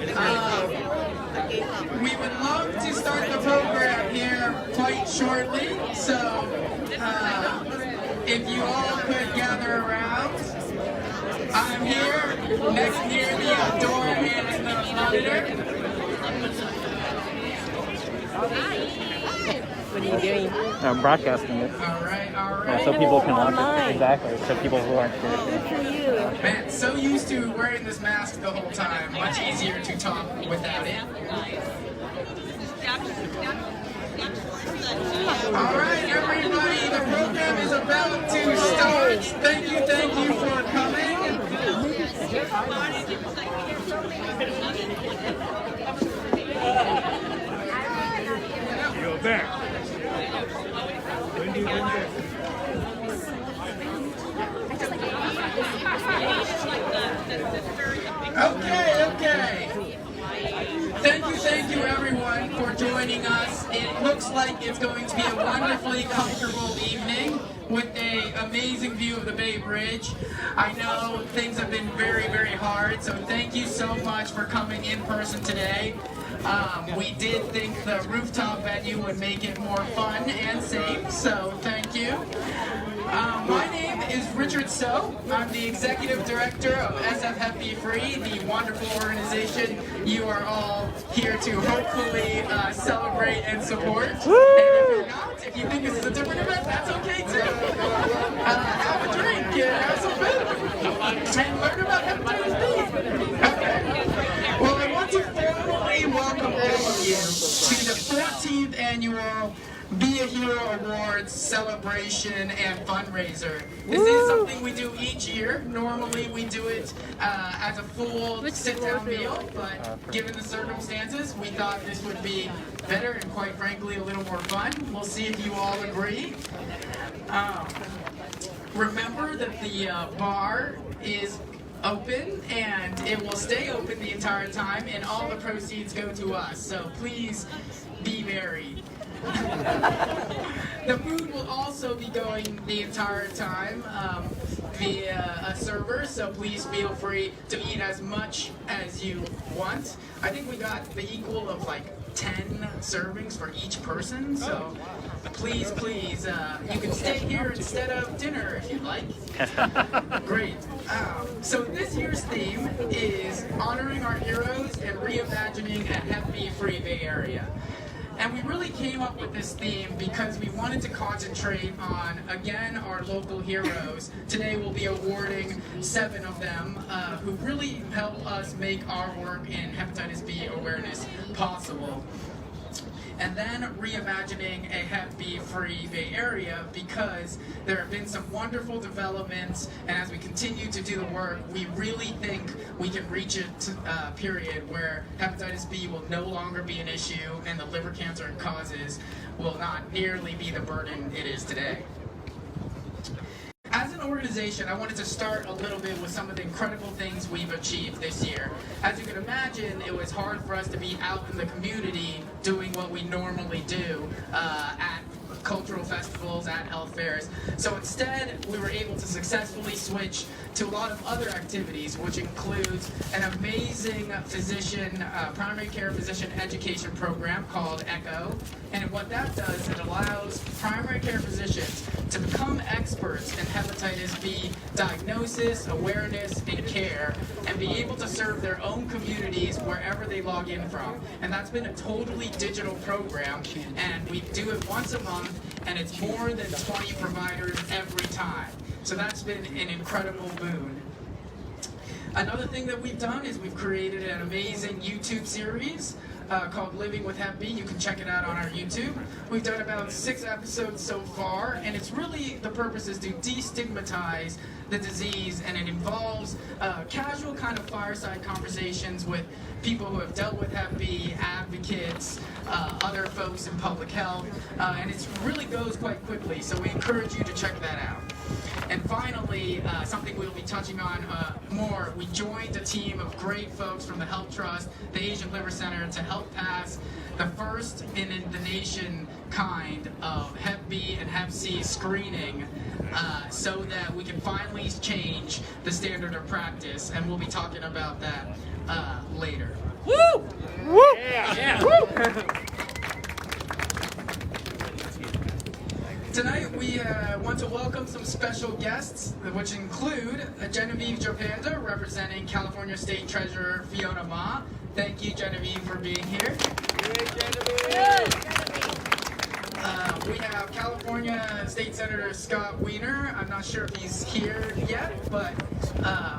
We would love to start the program here quite shortly, so if you all could gather around. I'm here, next near the door and the monitor. What are you doing? I'm broadcasting it. All right. So people can watch it. Exactly. So people who aren't here. Good for you. Man, so used to wearing this mask the whole time. Much easier to talk without it. All right, everybody, the program is about to start. Thank you for coming. You're back. Okay. Thank you everyone for joining us. It looks like it's going to be a wonderfully comfortable evening with an amazing view of the Bay Bridge. I know things have been very, very hard, so thank you so much for coming in person today. We did think the rooftop venue would make it more fun and safe, so thank you. My name is Richard So. I'm the Executive Director of SF Be Free, the wonderful organization you are all here to hopefully celebrate and support. And if you're not, if you think this is a different event, that's okay too. Have a drink and have some food and learn about hepatitis B. Okay. Well, I want to formally welcome all of you to the 14th annual Be a Hero Awards celebration and fundraiser. This is something we do each year. Normally we do it as a full sit-down meal, but given the circumstances, we thought this would be better and quite frankly a little more fun. We'll see if you all agree. Remember that the bar is open and it will stay open the entire time, and all the proceeds go to us, so please be merry. The food will also be going the entire time via a server, so please feel free to eat as much as you want. I think we got the equal of like 10 servings for each person, so please, you can stay here instead of dinner if you'd like. Great. So this year's theme is honoring our heroes and reimagining a happy free Bay Area. And we really came up with this theme because we wanted to concentrate on, again, our local heroes. Today we'll be awarding 7 of them who really help us make our work in hepatitis B awareness possible. And then reimagining a Hep B-free Bay Area, because there have been some wonderful developments, and as we continue to do the work, we really think we can reach a period where hepatitis B will no longer be an issue and the liver cancer it causes will not nearly be the burden it is today. As an organization, I wanted to start a little bit with some of the incredible things we've achieved this year. As you can imagine, it was hard for us to be out in the community doing what we normally do at cultural festivals, at health fairs. So instead, we were able to successfully switch to a lot of other activities, which includes an amazing primary care physician education program called ECHO. And what that does, it allows primary care physicians to become experts in hepatitis B diagnosis, awareness, and care, and be able to serve their own communities wherever they log in from. And that's been a totally digital program, and we do it once a month, and it's more than 20 providers every time. So that's been an incredible boon. Another thing that we've done is we've created an amazing YouTube series called Living with Hep B. You can check it out on our YouTube. We've done about 6 episodes so far, and it's really, the purpose is to destigmatize the disease, and it involves casual kind of fireside conversations with people who have dealt with Hep B, advocates, other folks in public health, and it really goes quite quickly, so we encourage you to check that out. And finally, something we'll be touching on more, we joined a team of great folks from the Health Trust, the Asian Liver Center, to help pass the first in the nation kind of Hep B and Hep C screening so that we can finally change the standard of practice, and we'll be talking about that later. Woo! Woo! Yeah! Woo! Tonight we want to welcome some special guests, which include Genevieve Jopanda, representing California State Treasurer Fiona Ma. Thank you, Genevieve, for being here. We have California State Senator Scott Wiener. I'm not sure if he's here yet, but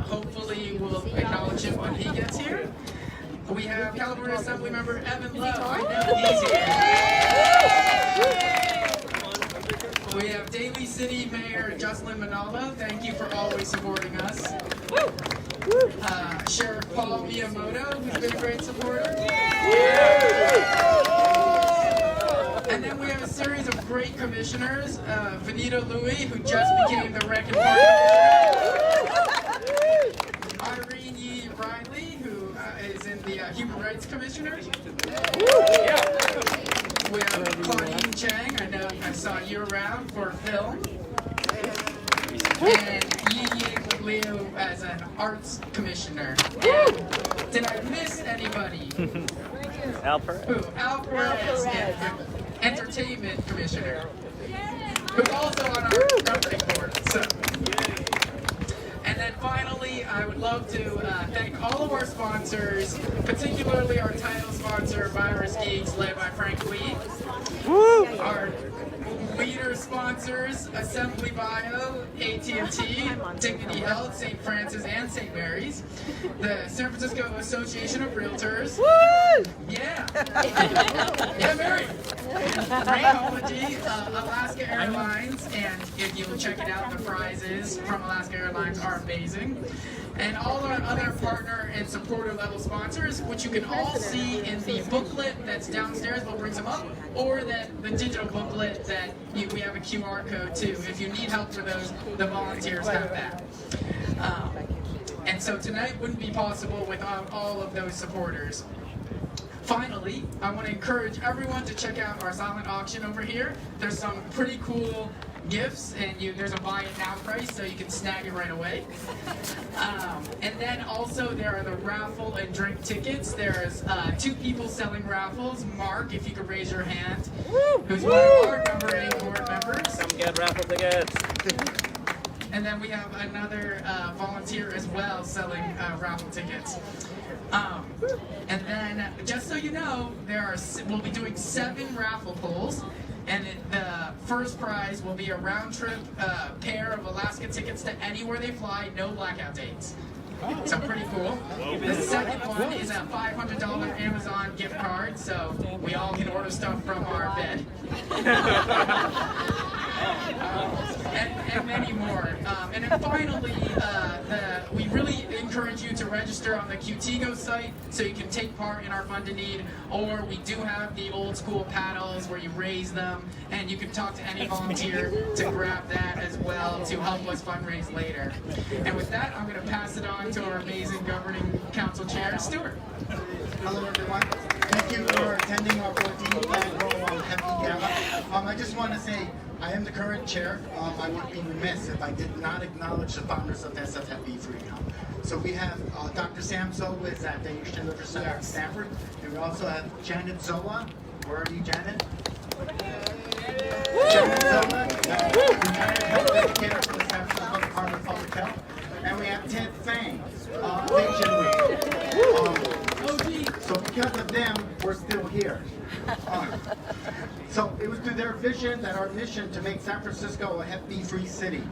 hopefully we'll acknowledge him when he gets here. We have California Assembly Member Evan Lowe. I know he's here. We have Daly City Mayor Jocelyn Manalo. Thank you for always supporting us. Sheriff Paul Miyamoto, who's been a great supporter. And then we have a series of great commissioners. Benito Louis, who just became the Rec and Park Commissioner. Irene Yee Riley, who is in the Human Rights Commissioner. We have Claudine Chang, I know I saw you around for film. And Yi Liu as an arts commissioner. And did I miss anybody? Al Perez. Who? Al Perez, entertainment commissioner. Who's also on our governing board. So. And then finally, I would love to thank all of our sponsors, particularly our title sponsor, Virus Geeks, led by Frank Trinh. Our leader sponsors, Assembly Bio, AT&T, Dignity Health, St. Francis, and St. Mary's. The San Francisco Association of Realtors. Yeah. Yeah, Mary. Rayology, Alaska Airlines, and if you check it out, the prizes from Alaska Airlines are amazing. And all our other partner and supporter level sponsors, which you can all see in the booklet that's downstairs, we'll bring them up, or the digital booklet that we have a QR code too. If you need help for those, the volunteers have that. And so tonight wouldn't be possible without all of those supporters. Finally, I want to encourage everyone to check out our silent auction over here. There's some pretty cool gifts, and there's a buy it now price, so you can snag it right away. And then also there are the raffle and drink tickets. There's 2 people selling raffles. Mark, if you could raise your hand, who's one of our governing board members. Come get raffle tickets. And then we have another volunteer as well selling raffle tickets. And then, just so you know, we'll be doing 7 raffle pulls, and the first prize will be a round-trip pair of Alaska tickets to anywhere they fly, no blackout dates. So pretty cool. The second one is a $500 Amazon gift card, so we all can order stuff from our bed. And many more. And then finally, we really encourage you to register on the QTGO site so you can take part in our Fund a Need, or we do have the old school paddles where you raise them, and you can talk to any volunteer to grab that as well to help us fundraise later. And with that, I'm going to pass it on to our amazing Governing Council Chair, Stuart. Hello everyone. Thank you for attending our 14th annual Hep B Gala. I just want to say I am the current chair. I would be remiss if I did not acknowledge the founders of SF Hep B-Free. So we have Dr. Sam Zola is at the Asian Liver Center in Stanford. And we also have Janet Zola. Where are you, Janet? Janet Zola, retired health educator from the San Francisco Department of Public Health. And we have Ted Fang, Asian Week. So because of them, we're still here. So it was through their vision that our mission to make San Francisco a Hep B-free city.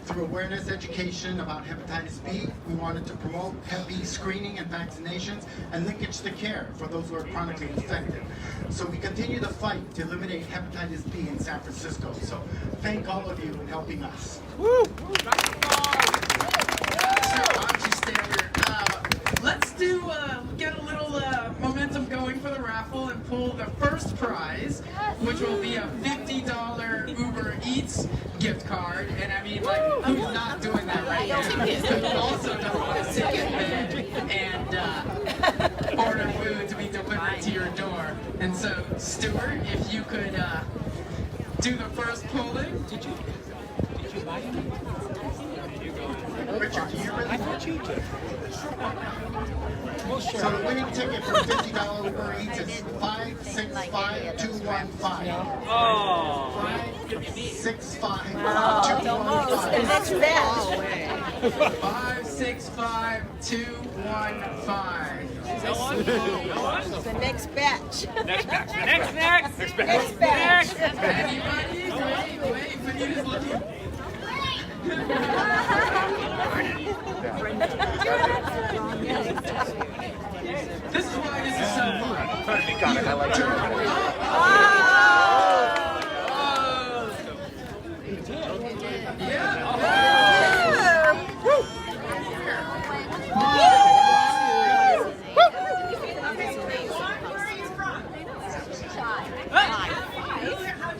Through awareness education about hepatitis B, we wanted to promote Hep B screening and vaccinations and linkage to care for those who are chronically infected. So we continue to fight to eliminate hepatitis B in San Francisco. So thank all of you in helping us. Woo! Let's get a little momentum going for the raffle. raffle and pull the first prize, which will be a $50 Uber Eats gift card. And I mean, like, who's not doing that right now? Who also don't want to sit in bed and order food to be delivered to your door. And so, Stuart, if you could do the first pulling. Did you buy him? Richard, do you really? I thought you did. Well, sure. So the winning ticket for $50 Uber Eats is 565215. Oh. 565215. That's bad. 565215. The next batch. Next. Next batch. Anybody? Wait, Vanita's looking. This is why this is so fun. Got it. I like it.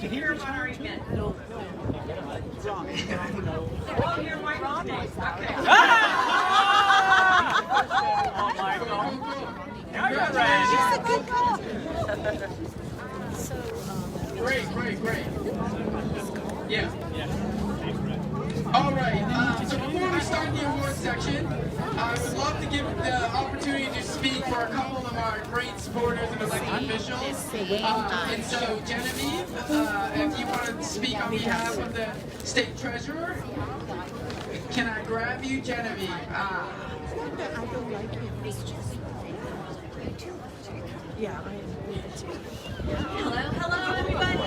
Did you hear about our event? No. Oh my God. Great. Yeah. All right. So before we start the award section, I would love to give the opportunity to speak for a couple of our great supporters and elected officials. And so, Genevieve, if you want to speak on behalf of the state treasurer, can I grab you, Genevieve? Yeah, I am too. Hello, everybody.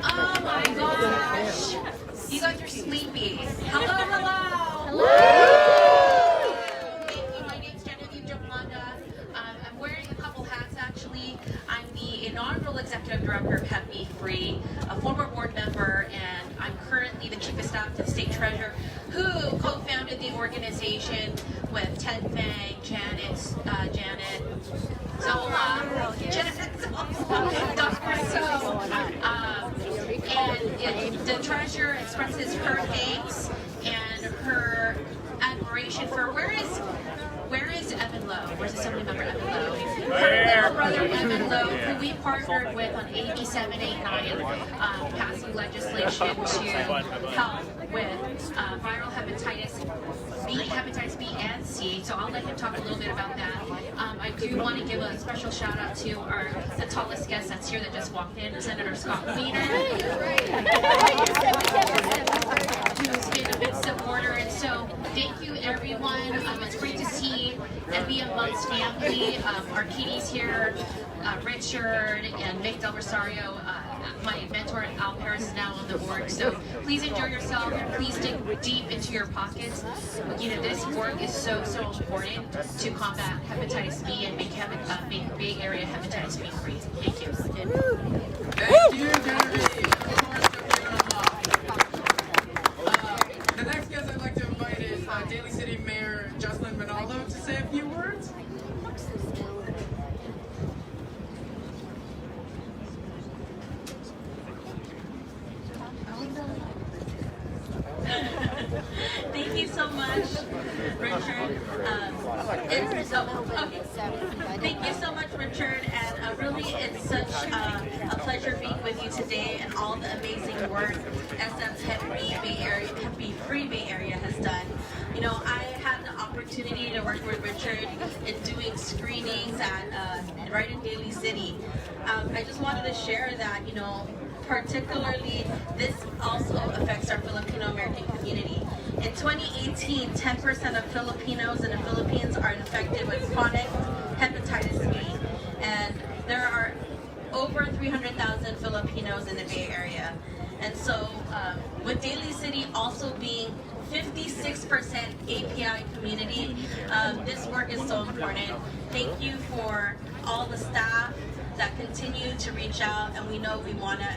Oh my gosh. You guys are sleepy. Hello. Thank you. My name's Genevieve Jablonda. I'm wearing a couple hats actually. I'm the inaugural executive director of Happy Free, a former board member, and I'm currently the chief of staff to the state treasurer, who co-founded the organization with Ted Fang, Janet Zola, Dr. So, and the treasurer expresses her thanks and her admiration for where is Evan Lowe? Where's Assembly Member Evan Lowe? Her little brother Evan Lowe, who we partnered with on AB 789, passing legislation to help with viral hepatitis B and C. So I'll let him talk a little bit about that. I do want to give a special shout out to the tallest guest that's here that just walked in, Senator Scott Wiener, who's been a big supporter. And so thank you, everyone. It's great to see and be amongst family. Arcadi's here, Richard, and Mick Del Rosario. My mentor, Al Paris, is now on the board. So please enjoy yourself and please dig deep into your pockets. This work is so important to combat hepatitis B and make Bay Area hepatitis B free. Thank you. Thank you, Genevieve. The next guest I'd like to invite is Daly City Mayor Jocelyn Manalo to say a few words. Thank you so much, Richard. Thank you so much, Richard. And really, it's such a pleasure being with you today and all the amazing work SM's Happy Free Bay Area has done. I had the opportunity to work with Richard in doing screenings right in Daly City. I just wanted to share that, particularly this also affects our Filipino American community. In 2018, 10% of Filipinos in the Philippines are infected with chronic hepatitis B, and there are over 300,000 Filipinos in the Bay Area. And so with Daly City also being 56% API community, this work is so important. Thank you for all the staff that continue to reach out, and we know we want to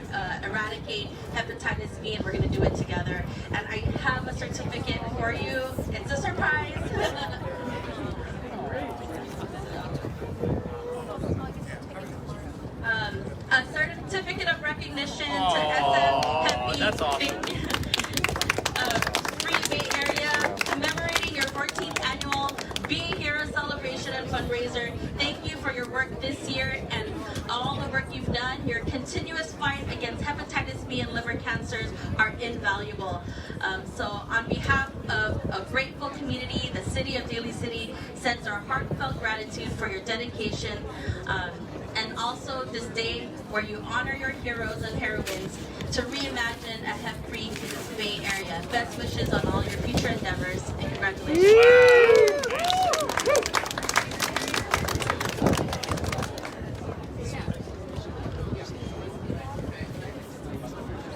eradicate hepatitis B, and we're going to do it together. And I have a certificate for you. It's a surprise. Fundraiser. Thank you for your work this year and all the work you've done. Your continuous fight against hepatitis B and liver cancers are invaluable. So on behalf of a grateful community, the City of Daly City sends our heartfelt gratitude for your dedication. And also this day where you honor your heroes and heroines to reimagine a hep-free Bay Area. Best wishes on all your future endeavors and congratulations.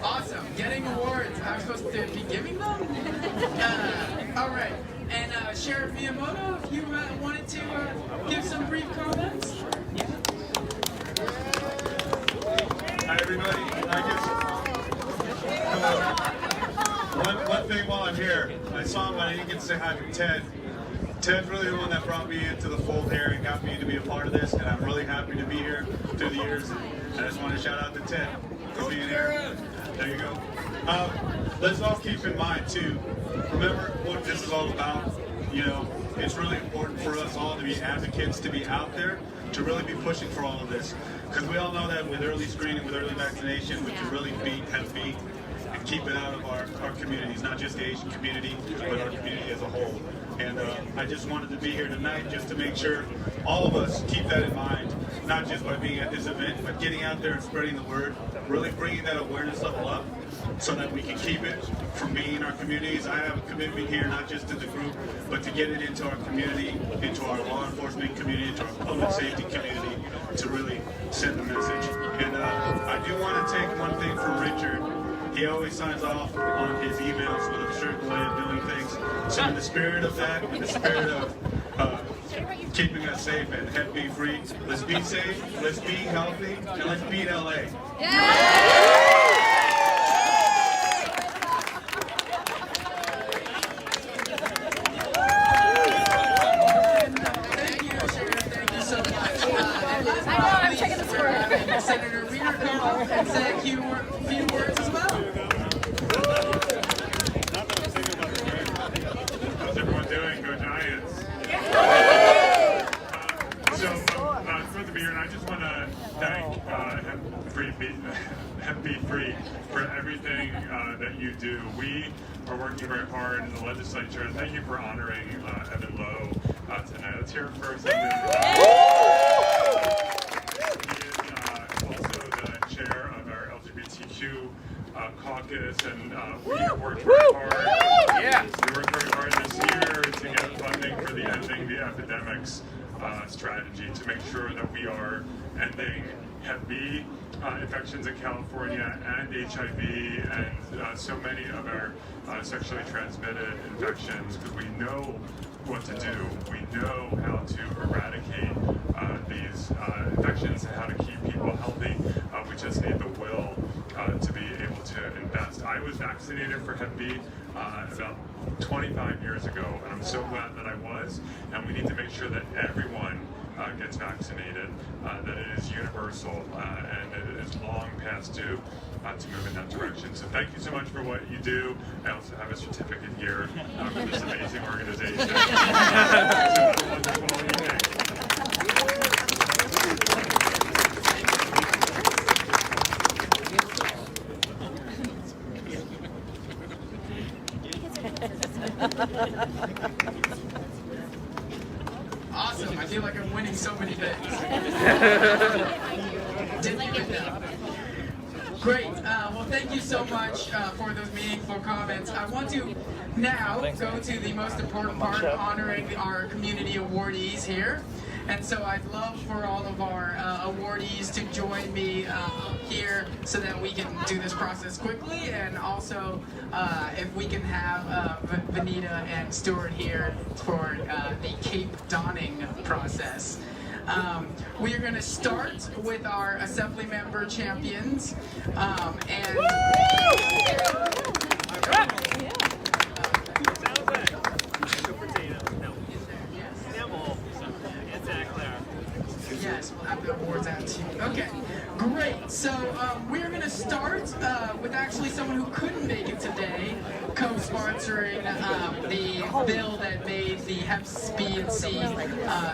Awesome, getting awards. I'm supposed to be giving them? All right, and Sheriff Miyamoto, if you wanted to give some brief comments. Hi everybody, one thing while I'm here, I saw him, but I didn't get to say hi to Ted. Ted's really the one that brought me into the fold here and got me to be a part of this, and I'm really happy to be here through the years. And I just want to shout out to Ted for being here. There you go. Let's all keep in mind too, remember what this is all about. You know, it's really important for us all to be advocates, to be out there, to really be pushing for all of this. Because we all know that with early screening, with early vaccination, we can really beat Hep B and keep it out of our communities, not just the Asian community, but our community as a whole. And I just wanted to be here tonight just to make sure all of us keep that in mind, not just by being at this event, but getting out there and spreading the word, really bringing that awareness level up so that we can keep it from being in our communities. I have a commitment here, not just to the group, but to get it into our community, into our law enforcement community, into our public safety community, to really send the message. And I do want to take one thing from Richard. He always signs off on his emails with a certain way of doing things. So in the spirit of that, in the spirit of keeping us safe and Hep B free, let's be safe, let's be healthy, and let's beat LA. Senator Reeder come up and say a few words as well. How's everyone doing? Go Giants! So, it's good to be here, and I just want to thank Hep B Free for everything that you do. We are working very hard in the legislature, and thank you for honoring Evan Lowe tonight. Let's hear it first. Caucus, and we have worked very hard. We worked very hard this year to get funding for the Ending the Epidemics strategy to make sure that we are ending Hep B infections in California and HIV and so many of our sexually transmitted infections, because we know what to do. We know how to eradicate these infections and how to keep people healthy. We just need the will to be able to invest. I was vaccinated for Hep B about 25 years ago, and I'm so glad that I was. And we need to make sure that everyone gets vaccinated, that it is universal, and it is long past due to move in that direction. So thank you so much for what you do. I also have a certificate here for this amazing organization. Have a wonderful evening. Awesome. I feel like I'm winning so many things. Didn't even know. Great. Well, thank you so much for those meaningful comments. I want to now go to the most important part, honoring our community awardees here. And so I'd love for all of our awardees to join me here so that we can do this process quickly. And also, if we can have Vanita and Stuart here for the cape donning process. We are going to start with our Assembly Member champions. Yes, we'll have the awards out too. Okay, great. So we're going to start with actually someone who couldn't make it today, co-sponsoring the bill that made the Hep B and C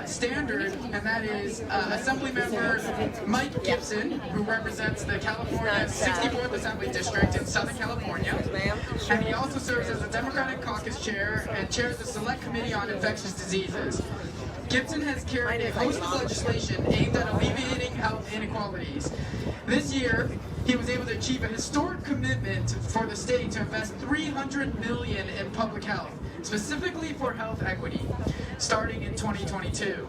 standard, and that is Assemblymember Mike Gibson, who represents the California 64th Assembly District in Southern California. And he also serves as the Democratic Caucus Chair and chairs the Select Committee on Infectious Diseases. Gibson has carried a host of legislation aimed at alleviating health inequalities. This year, he was able to achieve a historic commitment for the state to invest $300 million in public health, specifically for health equity, starting in 2022.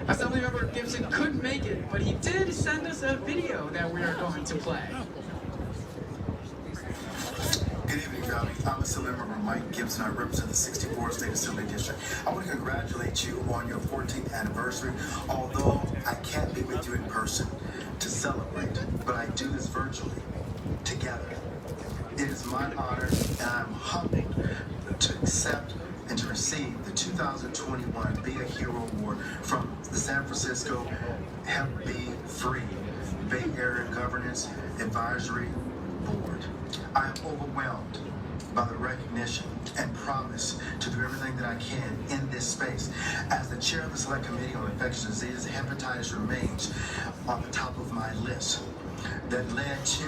Assemblymember Gibson couldn't make it, but he did send us a video that we are going to play. Good evening, Valley. I'm Assemblymember Mike Gibson. I represent the 64th State Assembly District. I want to congratulate you on your 14th anniversary, although I can't be with you in person to celebrate, but I do this virtually, together. It is my honor, and I'm humbled to accept and to receive the 2021 Be a Hero Award from the San Francisco Hep B Free Bay Area Governance Advisory Board. I am overwhelmed by the recognition and promise to do everything that I can in this space. As the chair of the Select Committee on Infectious Diseases, hepatitis remains on the top of my list that led to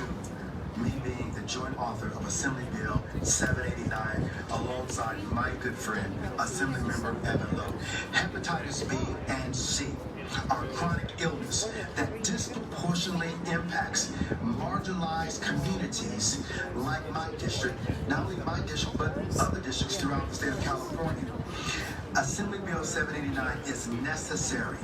me being the joint author of Assembly Bill 789 alongside my good friend, Assemblymember Evan Lowe. Hepatitis B and C are chronic illness that disproportionately impacts marginalized communities like my district, not only my district, but other districts throughout the state of California. Assembly Bill 789 is necessary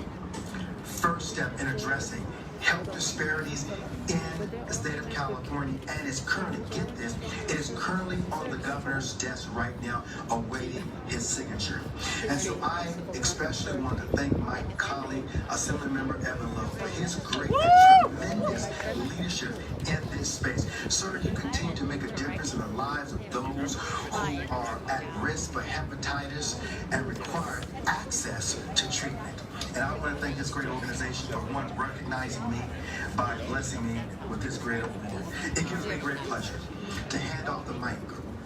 first step in addressing health disparities in the state of California, and is currently, get this, it is currently on the governor's desk right now awaiting his signature. And so I especially want to thank my colleague, Assemblymember Evan Lowe, for his great and tremendous leadership in this space. Sir, you continue to make a difference in the lives of those who are at risk for hepatitis and require access to treatment. And I want to thank this great organization for one, recognizing me by blessing me with this great award. It gives me great pleasure to hand off the mic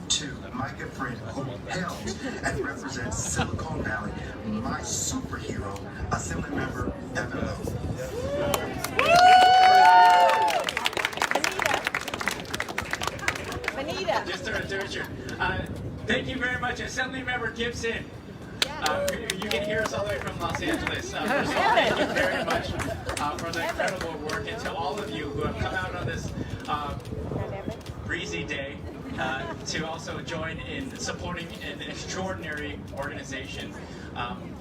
to my good friend who hails and represents Silicon Valley, my superhero, Assemblymember Evan Lowe. Benita. Just thank you very much, Assemblymember Gibson. You can hear us all the way from Los Angeles. First of all, thank you very much for the incredible work, and to all of you who have come out on this breezy day to also join in supporting an extraordinary organization.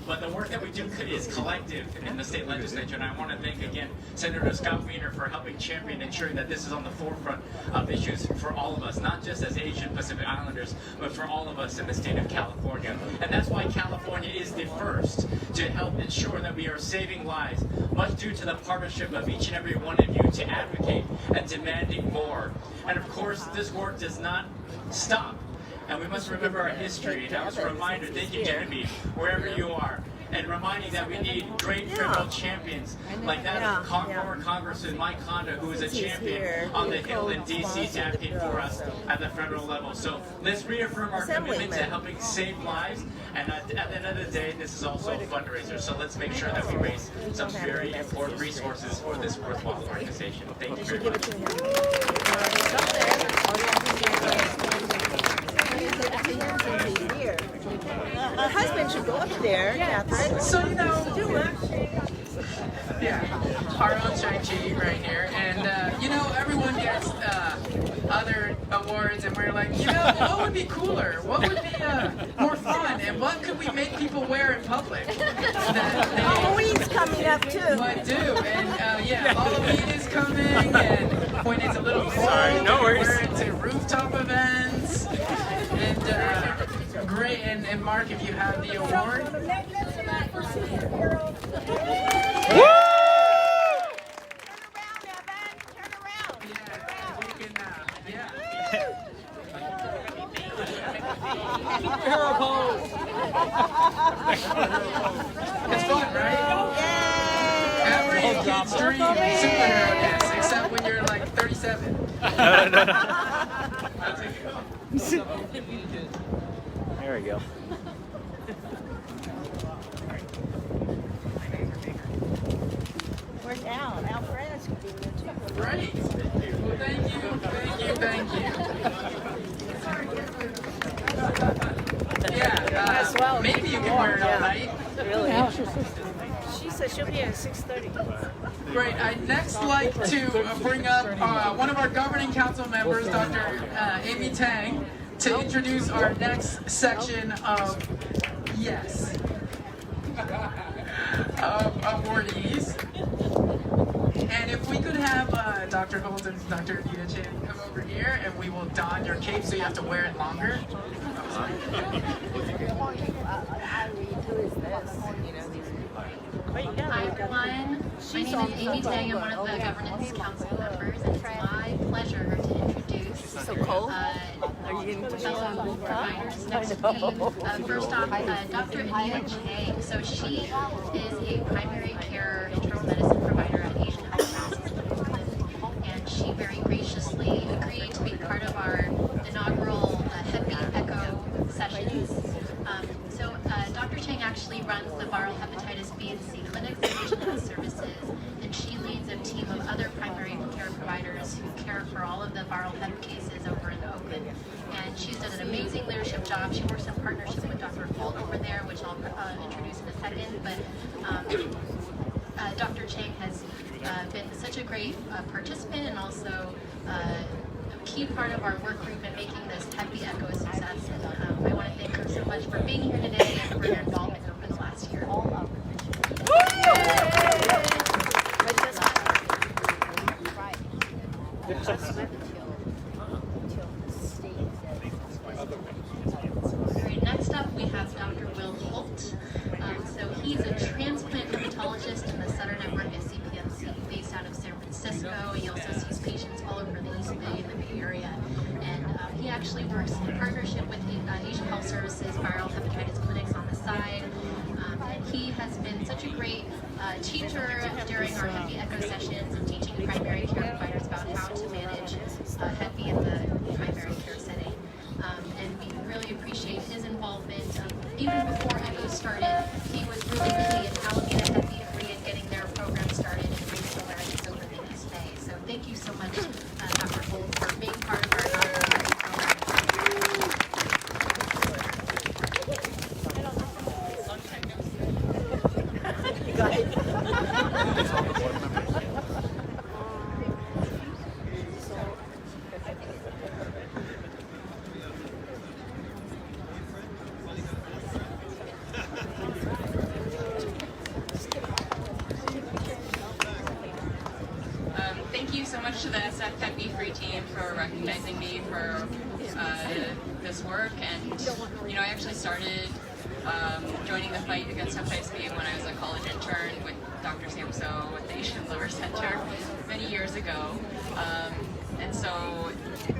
But the work that we do is collective in the state legislature, and I want to thank again Senator Scott Wiener for helping champion ensuring that this is on the forefront of issues for all of us, not just as Asian Pacific Islanders, but for all of us in the state of California. And that's why California is the first to help ensure that we are saving lives, much due to the partnership of each and every one of you to advocate and demanding more. And of course, this work does not stop. And we must remember our history. And that was a reminder, thank you, Jeremy, wherever you are. And reminding that we need great criminal champions like that of former Congressman Mike Honda, who is a champion on the Hill in D.C. to advocate for us at the federal level. So let's reaffirm our commitment to helping save lives. And at the end of the day, this is also a fundraiser. So let's make sure that we raise some very important resources for this worthwhile organization. Thank you very much. Her husband should go up there, Catherine. So, you know, our own Shang-Chi right here. And, you know, everyone gets other awards, and we're like, you know, what would be cooler? What would be more fun? And what could we make people wear in public? Halloween's coming up, too. Might do. And, yeah, Halloween is coming, and when it's a little cold, no worries. we're into rooftop events. And, great. And Mark, if you have the award. Woo! Superhero pose. It's fun, right? Yay! Every kid's dream superhero, yes, except when you're like 37. There we go. Where's Al? Al Perez could be there too. Great. Well, thank you. Yeah, maybe you can wear it all night. Really? She said she'll be here at 6:30. Great. I'd next like to bring up one of our governing council members, Dr. Amy Tang, to introduce our next section of awardees. And if we could have Dr. Holt and Dr. Anita Chin come over here, and we will don your cape so you have to wear it longer. Hi everyone, my name is Amy Tang. I'm one of the governance council members, and it's my pleasure to introduce fellow providers next to me. First off, Dr. Anita Chang. So she is a primary care internal medicine provider at Asian Health Services, and she very graciously agreed to be part of our inaugural Hep B Echo sessions. Dr. Chang actually runs the viral hepatitis B and C clinics at Asian Health Services, and she leads a team of other primary care providers who care for all of the viral hep cases over in Oakland. And she's done an amazing leadership job. She works in partnership with Dr. Holt over there, which I'll introduce in a second. But Dr. Chang has been such a great participant and also a key part of our work group in making this Hep B Echo a success. And I want to thank her so much for being here today and for your involvement over the last year. Next up, we have Dr. Will Holt. So he's a transplant hematologist in the Sutter Network at CPMC, based out of San Francisco. He also sees patients all over the East Bay and the Bay Area. And he actually works in partnership with Asian Health Services viral hepatitis clinics on the side. And he has been such a great teacher during our Hep B Echo sessions and teaching primary care providers about how to manage Hep B in the primary care setting. And we really appreciate his involvement. Even before Echo started, he was really key in Alameda Hep B free and getting their program started and raising awareness over the East Bay. So thank you so much, Dr. Holt, for being part of our program. You got it. Thank you so much to the SF Hep B Free team for recognizing me for this work. And I actually started joining the fight against hepatitis B when I was a college intern with Dr. Samso at the Asian Liver Center many years ago. And so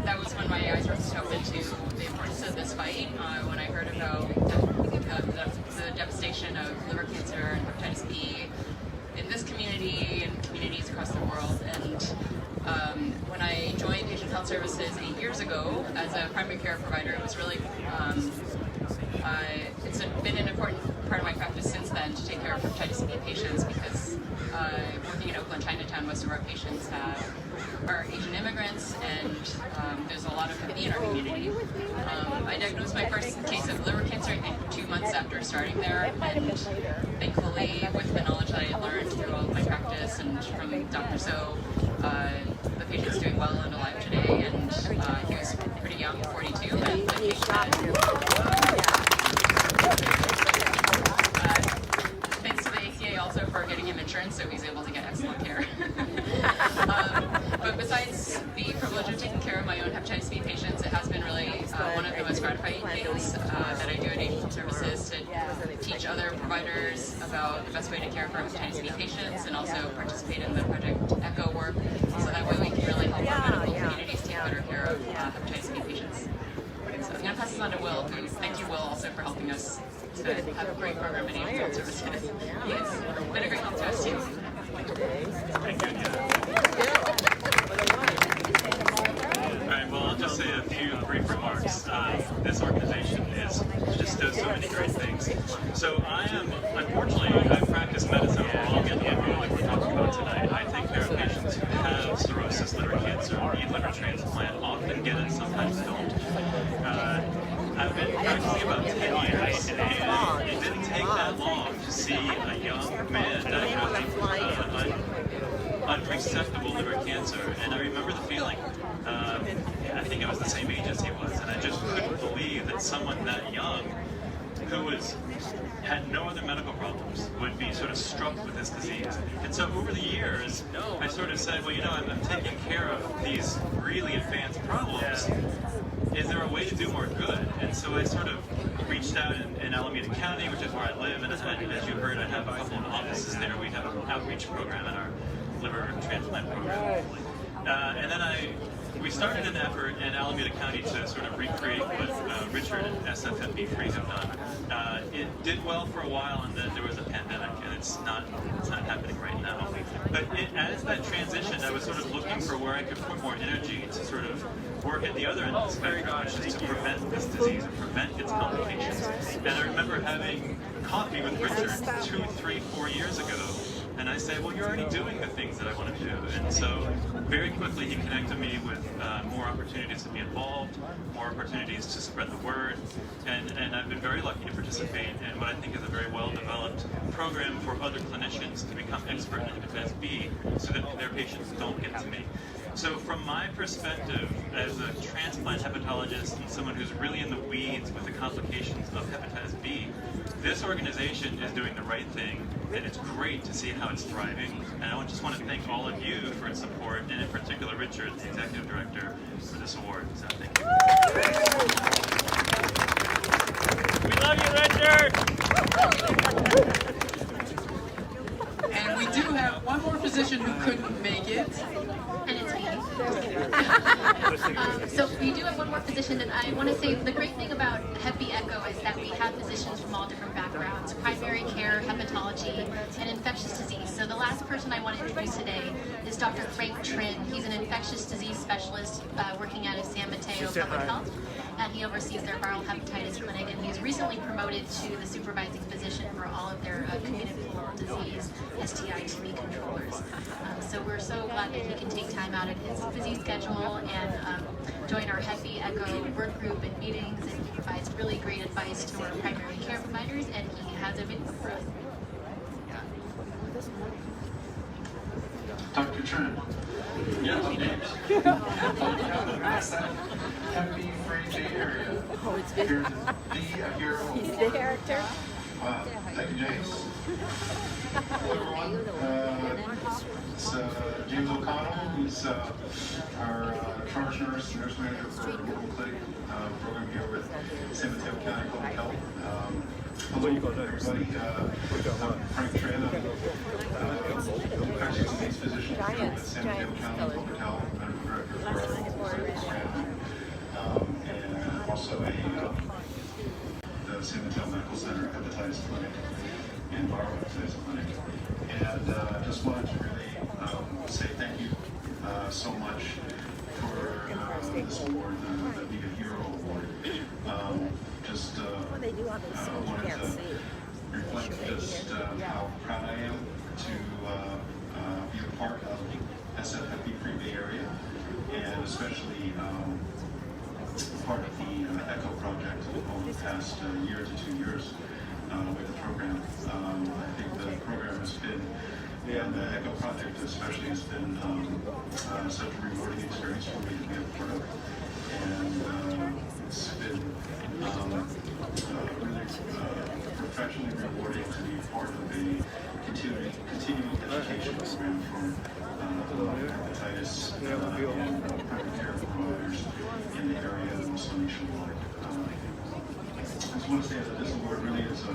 that was when my eyes were opened to the importance of this fight when I heard about the devastation of liver cancer and hepatitis B in this community and communities across the world. And when I joined Asian Health Services 8 years ago as a primary care provider, it was really it's been an important part of my practice since then to take care of hepatitis B patients, because working in Oakland Chinatown, most of our patients are Asian immigrants, and there's a lot of Hep B in our community. I diagnosed my first case of liver cancer, I think, 2 months after starting there, and thankfully, with the knowledge that I had learned through all of my practice and from Dr. So, the patient's doing well and alive today, and he was pretty young, 42, and I think thanks to the ACA also for getting him insurance, so he's able to get excellent care. But besides the privilege of taking care of my own hepatitis B patients, it has been really one of the most gratifying things that I do at Asian Health Services, to teach other providers about the best way to care for hepatitis B patients, and also participate in the Project Echo work, so that way we can really help our medical communities take better care of hepatitis B patients. So I'm going to pass this on to Will, who, thank you, Will, also for helping us to have a great program at Asian Health Services. He's been a great help to us, too. unfortunately, I've practiced medicine along in the area that we're talking about tonight. I think there are patients who have cirrhosis, liver cancer, need liver transplant, often get it, sometimes don't. I've been practicing about 10 years, and it didn't take that long to see a young man diagnosed with unresectable liver cancer. And I remember the feeling. I think I was the same age as he was, and I just couldn't believe that someone that young, who had no other medical problems, would be sort of struck with this disease. And so over the years, I sort of said, well, you know, I'm taking care of these really advanced problems. Is there a way to do more good? And so I sort of reached out in Alameda County, which is where I live, and as you heard, I have a couple of offices there. We have an outreach program and our liver transplant program. And then we started an effort in Alameda County to sort of recreate what Richard and SFMB3 have done. It did well for a while, and then there was a pandemic, and it's not happening right now. But as that transitioned, I was sort of looking for where I could put more energy to sort of work at the other end of the spectrum, which is to prevent this disease and prevent its complications. And I remember having coffee with Richard 2, 3, 4 years ago. And I said, well, you're already doing the things that I want to do. And so very quickly he connected me with more opportunities to be involved, more opportunities to spread the word. And I've been very lucky to participate in what I think is a very well-developed program for other clinicians to become expert in hepatitis B so that their patients don't get to me. So from my perspective, as a transplant hepatologist and someone who's really in the weeds with the complications of hepatitis B, this organization is doing the right thing, and it's great to see how it's thriving. And I just want to thank all of you for its support, and in particular Richard, the Executive Director, for this award. So thank you. We love you, Richard! And we do have one more physician who couldn't make it. And it's me. So we do have one more physician, and I want to say the great thing about Hep B Echo is that we have physicians from all different backgrounds: primary care, hepatology, and infectious disease. So the last person I want to introduce today is Dr. Frank Trinh. He's an infectious disease specialist working out of San Mateo Public Health, and he oversees their viral hepatitis clinic, and he's recently promoted to the supervising physician for all of their communicable disease STI TB controllers. So we're so glad that he can take time out of his busy schedule and join our Hep B Echo work group and meetings, and he provides really great advice to our primary care providers, and he has a video for us. Dr. Trinh. Yes, Hep B free Bay Area. Oh, it's been. Here's the hero. He's the character. Wow, thank you, James. Hello, everyone. It's James O'Connell, who's our charge nurse manager for our local clinic program here with San Mateo County Public Health. Hello, everybody. Frank Trinh, infectious disease physician here with San Mateo County Public Health, medical director for our local clinic, and also the San Mateo Medical Center Hepatitis Clinic and viral hepatitis clinic. And just wanted to really say thank you so much for this award, the Be a Hero Award. Wanted to reflect just how proud I am to be a part of SFMB Free Bay Area, and especially part of the ECHO project over the past year to 2 years with the program. I think the program has been, and the ECHO project especially, has been such a rewarding experience for me to be a part of. And it's been really professionally rewarding to be part of a continuing education program for hepatitis and primary care providers in the area and also nationwide. I just want to say that this award really is a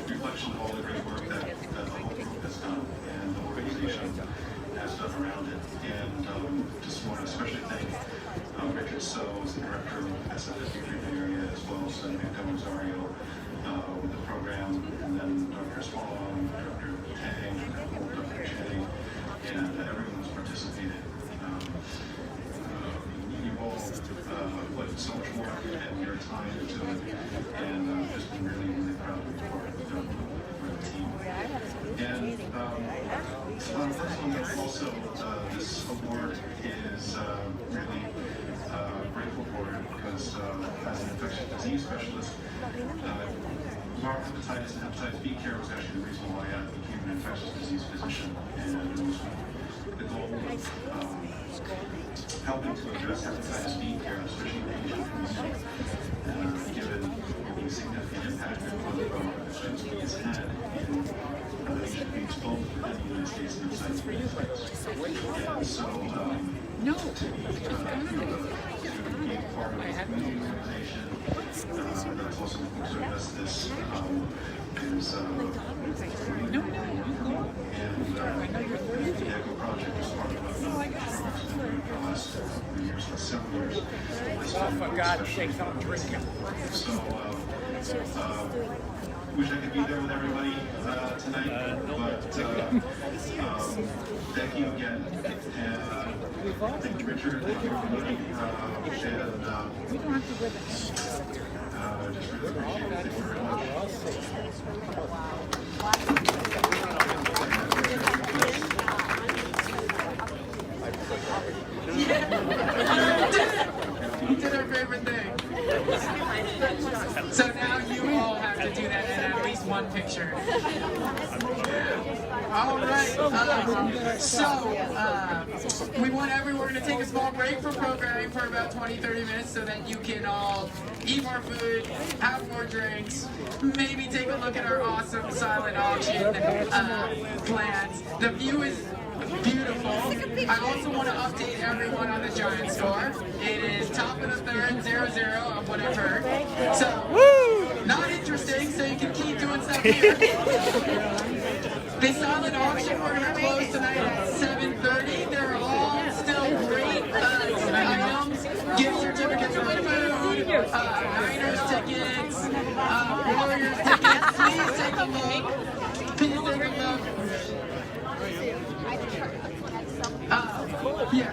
reflection of all the great work that the whole group has done and the organization has done around it. And just want to especially thank Richard So, as the director of SFMB Free Area, as well as Samantha Rosario with the program, and then Dr. Spallon, Dr. Tang, Dr. Chang, and everyone who's participated. You've all put so much work and your time into it, and just been really, really proud to be part of the team. First of all, also, this award is really grateful for it because as an infectious disease specialist, viral hepatitis and hepatitis B care was actually the reason why I became an infectious disease physician, and it was the goal of helping to address hepatitis B care, especially in the Asian community, given the significant impact that hepatitis B has had in Asian beings both within the United States and outside the United States. And so, to be part of a community organization that's also looking to address this is really important. And the ECHO project is part of the last years, several years. Oh, for God's sake, don't drink it. So, wish I could be there with everybody tonight, but thank you again, and thank you, Richard, thank you, everybody, and just really appreciate it. Thank you very much. You did our favorite thing. So now you all have to do that in at least one picture. All right. We're going to take a small break from programming for about 20-30 minutes so that you can all eat more food, have more drinks, maybe take a look at our awesome silent auction plans. The view is beautiful. I also want to update everyone on the Giant score. It is top of the third, 0-0 of what I've heard. So, not interesting, so you can keep doing stuff here. The silent auction, we're going to close tonight at 7:30. There are all still great items, gift certificates for food, Niners tickets, Warriors tickets. Please take a look. Please take a look. Yeah.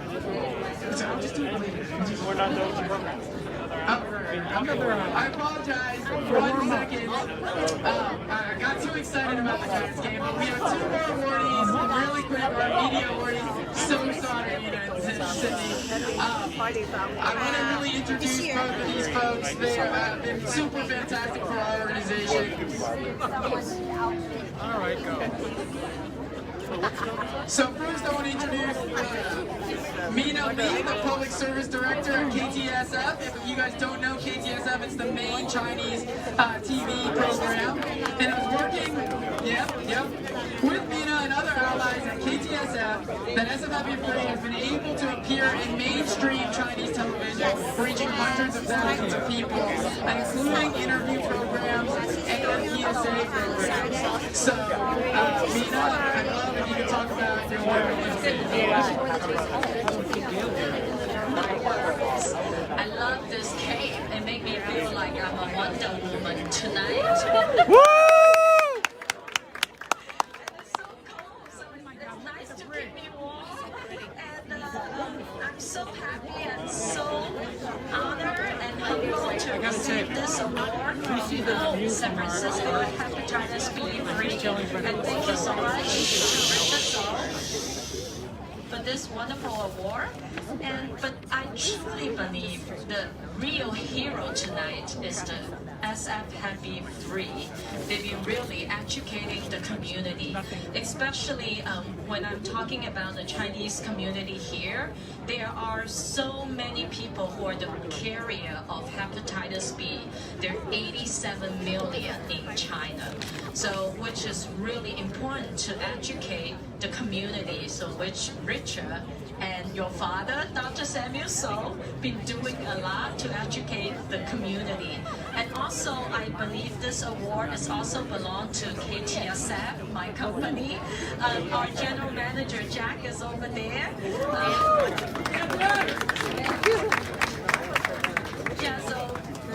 So I'm just doing it later. We're not doing the program. I apologize. 1 second. I got too excited about the Giants game, but we have 2 more awardees. Really quick, our media awardees. So sorry, Sydney. I want to really introduce both of these folks. They have been super fantastic for our organization. All right, go. So first I want to introduce Mina Lee, the Public Service Director at KTSF. If you guys don't know KTSF, it's the main Chinese TV program. And I was working, with Mina and other allies at KTSF that SFW3 has been able to appear in mainstream Chinese television, reaching hundreds of thousands of people, including interview programs and PSA programs. So, Mina, I'd love if you could talk about your work. I love this cape. It makes me feel like I'm a Wonder Woman tonight. Woo! It's so cold, so it's nice to keep me warm. And I'm so happy and so honored and humbled to receive this award from San Francisco Hepatitis B3. And thank you so much to Richard for this wonderful award. But I truly believe the real hero tonight is the SF Happy 3. They've been really educating the community, especially when I'm talking about the Chinese community here. There are so many people who are the carrier of hepatitis B. There are 87 million in China, so which is really important to educate the community. So which Richard and your father, Dr. Samuel So, been doing a lot to educate the community. And also, I believe this award is also belong to KTSF, my company. Our general manager, Jack, is over there. So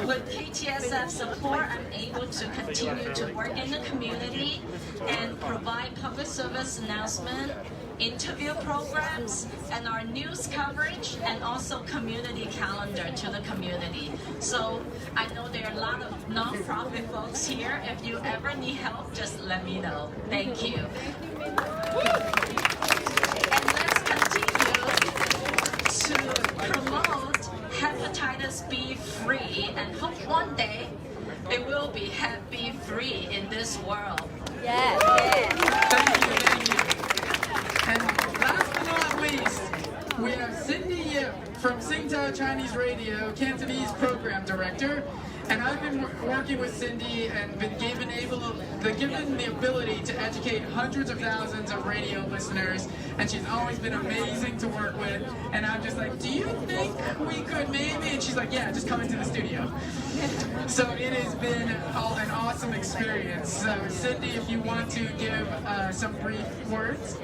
with KTSF support, I'm able to continue to work in the community and provide public service announcement, interview programs, and our news coverage, and also community calendar to the community. So I know there are a lot of non-profit folks here. If you ever need help, just let me know. Thank you. And let's continue to promote hepatitis B free and hope one day it will be Hep free in this world. Yes. Thank you. And last but not least, we have Cindy Yip from Singtao Chinese Radio, Cantonese Program Director. And I've been working with Cindy and been given the ability to educate hundreds of thousands of radio listeners, and she's always been amazing to work with. And I'm just like, do you think we could maybe? And she's like, yeah, just come into the studio. So it has been an awesome experience. So Cindy, if you want to give some brief words.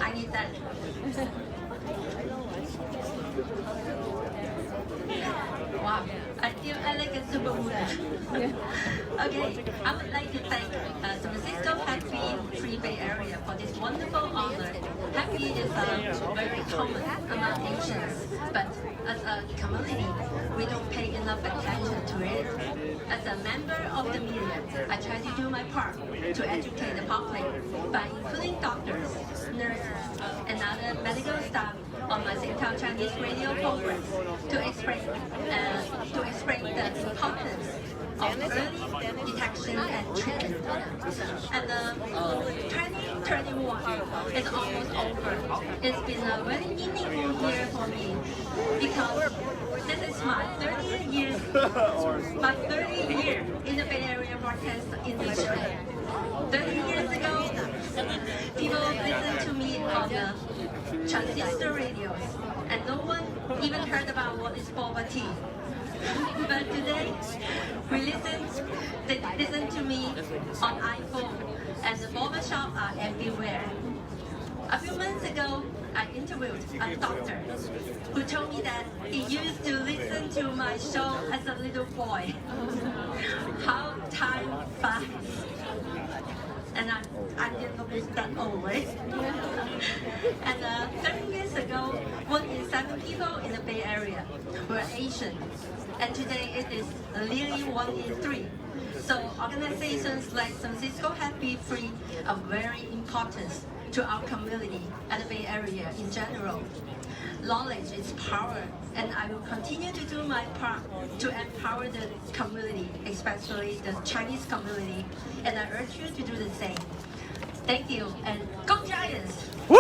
I need that. Wow, I feel like a superwoman. Okay, I would like to thank San Francisco Happy Free Bay Area for this wonderful honor. Happy is very common among Asians, but as a community, we don't pay enough attention to it. As a member of the media, I try to do my part to educate the public by including doctors, nurses, and other medical staff on my Singtao Chinese radio programs to explain the importance of early detection and treatment. And 2021 is almost over. It's been a very meaningful year for me because this is my 30th year in the Bay Area broadcast industry. 30 years ago, people listened to me on the transistor radios, and no one even heard about what is boba tea. But today, they listen to me on iPhone, and the boba shops are everywhere. A few months ago, I interviewed a doctor who told me that he used to listen to my show as a little boy. How time flies. And I didn't look that old, right? And 30 years ago, 1 in 7 people in the Bay Area were Asian. And today it is nearly 1 in 3. So organizations like San Francisco Happy Free are very important to our community and the Bay Area in general. Knowledge is power, and I will continue to do my part to empower the community, especially the Chinese community, and I urge you to do the same. Thank you, and go Giants! Woo!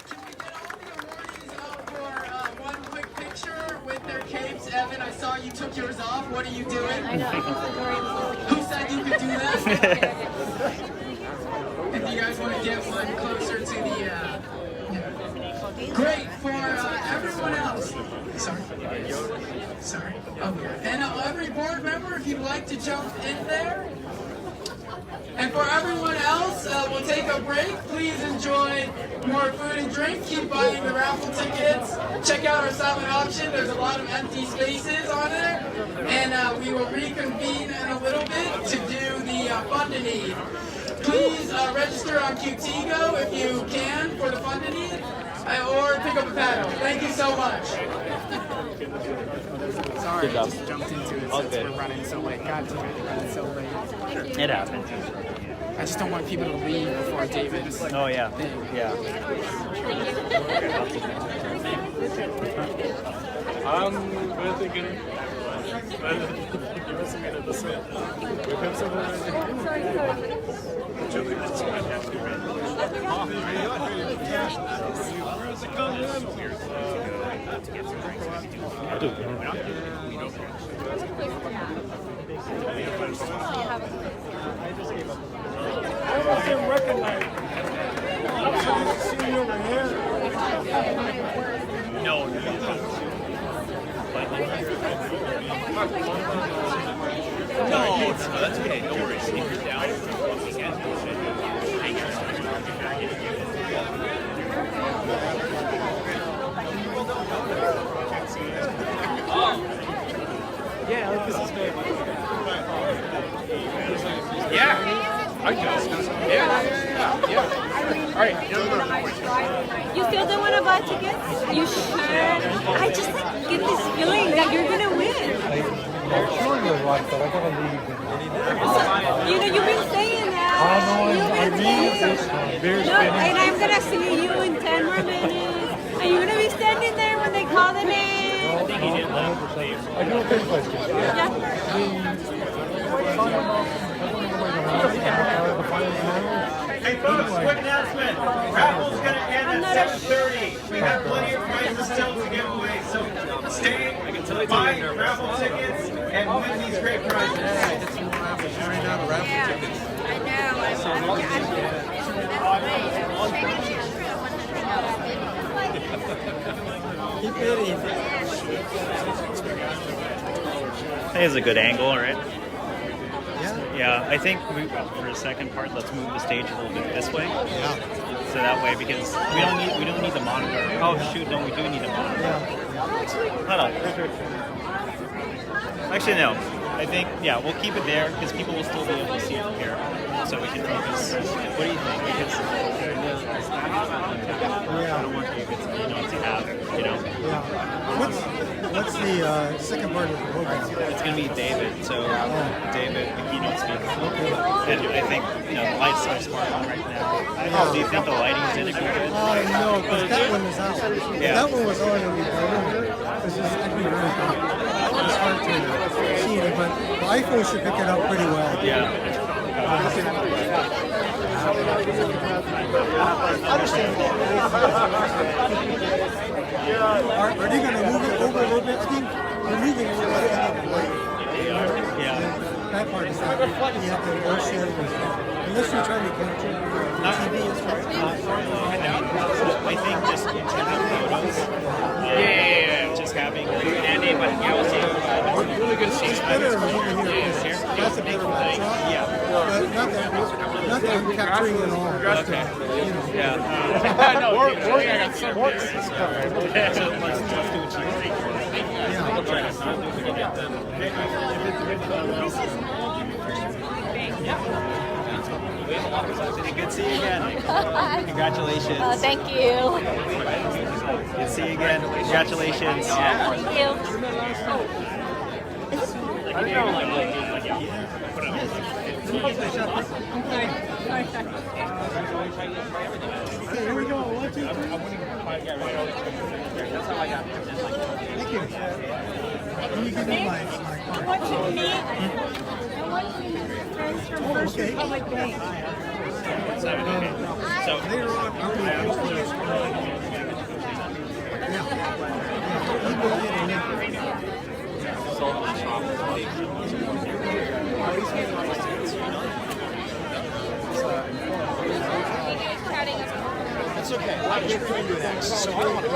Can we get all the awardees up for one quick picture with their capes? Evan, I saw you took yours off. What are you doing? I know. Who said you could do that? If you guys want to get one closer to the... Great for everyone else. Sorry. Oh, yeah. And every board member, if you'd like to jump in there. And for everyone else, we'll take a break. Please enjoy more food and drink. Keep buying the raffle tickets. Check out our silent auction. There's a lot of empty spaces on there. And we will reconvene in a little bit to do the Fund a Need. Please register on Qtigo if you can for the Fund a Need. Or pick up a paddle. Thank you so much. Sorry, I just jumped into it since we're running so late. God damn it, running so late. It happens. I just don't want people to leave before David's Oh yeah. thing. Yeah. We're thinking. I almost didn't recognize you. I'm trying to see you over here. No. No, that's okay. No worries. If you're down, looking at Yeah, like this is good. Yeah. I guess. Yeah. All right. You still don't want to buy tickets? You should. I just like get this feeling that you're gonna win. I'm sure you're right, but I gotta leave. You know, you've been saying that. I know, I mean this one. Beer's No, and I'm gonna see you in 10 more minutes. And you're gonna be standing there when they call the name. I do a big question. Hey folks, quick announcement. Raffle's going to end at 7:30. We have plenty of prizes still to give away, so stay, buy raffle tickets, and win these great prizes. I I think it's a good angle, right? Yeah, I think for the second part, let's move the stage a little bit this way. Yeah. So that way, because we don't need the monitor. Oh shoot, no, we do need a monitor. Hold on. Actually, no. I think we'll keep it there because people will still be able to see it from here, so we can focus. What do you think? Because I don't want you to have, What's the second part of the program? It's going to be David. So David, the keynote speaker. Okay. And I think the lights are smart on right now. Do you think the lighting's in a good? No, because that one is out. Yeah. That one was on and we this is actually really good. It's hard to see it, but the iPhone should pick it up pretty well. Yeah. Are they going to move it over a little bit? I think they're moving it over the way. Yeah. That part is not. You have to bullshit unless you're trying to capture TV and stuff. I think just having photos. Just having Andy, but really good scenes. It's better over here. That's a better shot. Yeah. But not that I'm capturing it all. Okay. Yeah. We're going to sports. Good to see you again. Congratulations. Thank you. Good to see you again. Congratulations. Thank you. Okay, here we go. 1, 2, 3. Thank you. Can you give me my card? I want you to meet friends from First Republic Bank. So later on, I'm going to post this. It's okay. I was trying to do that. So I don't want to.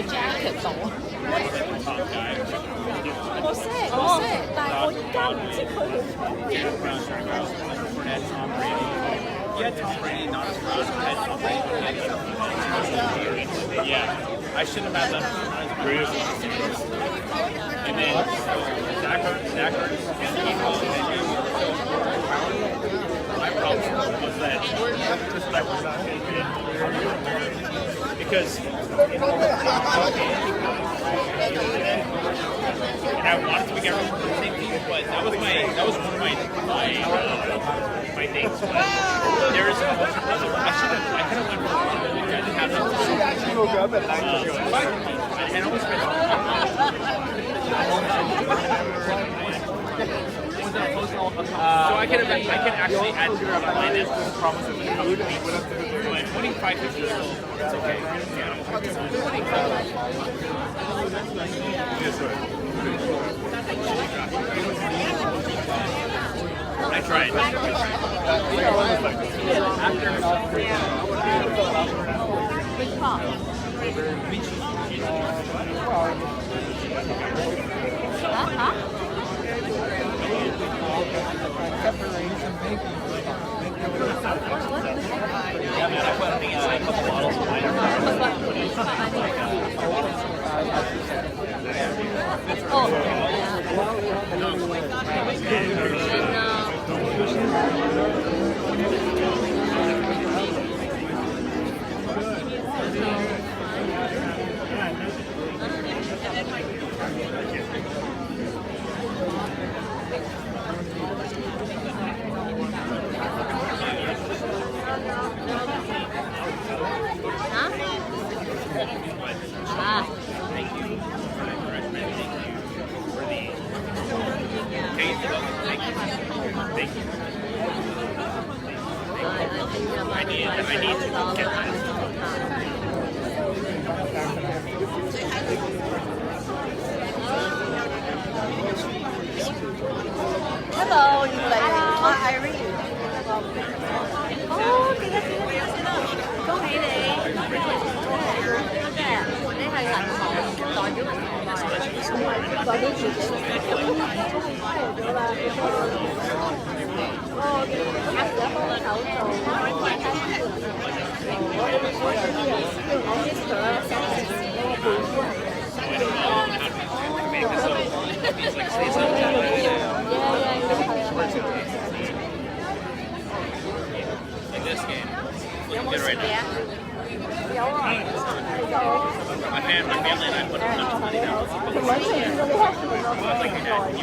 jacket 度。我識，但係我而家唔知佢去咗邊。Yeah, Tom Brady, not as proud as Tom Brady. Yeah, I shouldn't have had them as greatest. And then Zach Ertz, my problem was that I was not because and I wanted to get rid of the same team, but that was one of my things. But there's I could have went wrong. I didn't have enough and I always spent so I can actually add to our minus promises in a couple of weeks. But winning 5-50 is still it's okay. Yeah. I tried. I need to get that. Hello, you lady. Irene. Cô nghĩ đi. Đấy hơi lạnh hồn. Tội chứ mình gọi đi chị. Like this game. Looking good right now. My family and I put a bunch of money down. Like your dad, you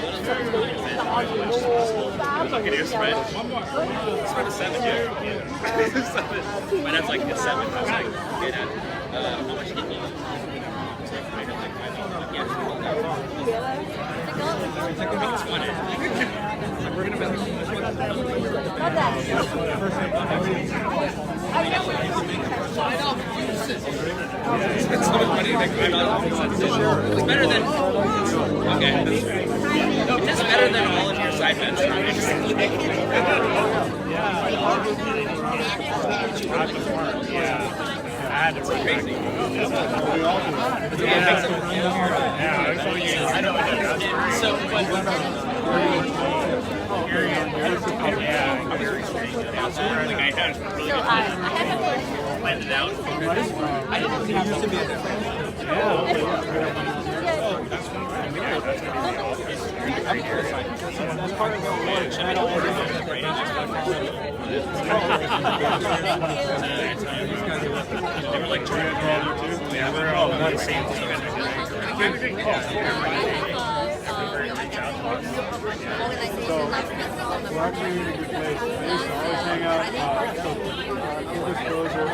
look at your spread. Spread is 7, dude. 7. My dad's like, it's 7. I was like, okay, Dad, how much did you use? We're gonna make it's better than okay. It's better than all of your side bets. Yeah. I had to be crazy. So, but like I had really good planned it out. I didn't think it used to be a difference. They were like yeah, we're all one same team. So, we're actually in a good place. I used to always hang out, full disclosure.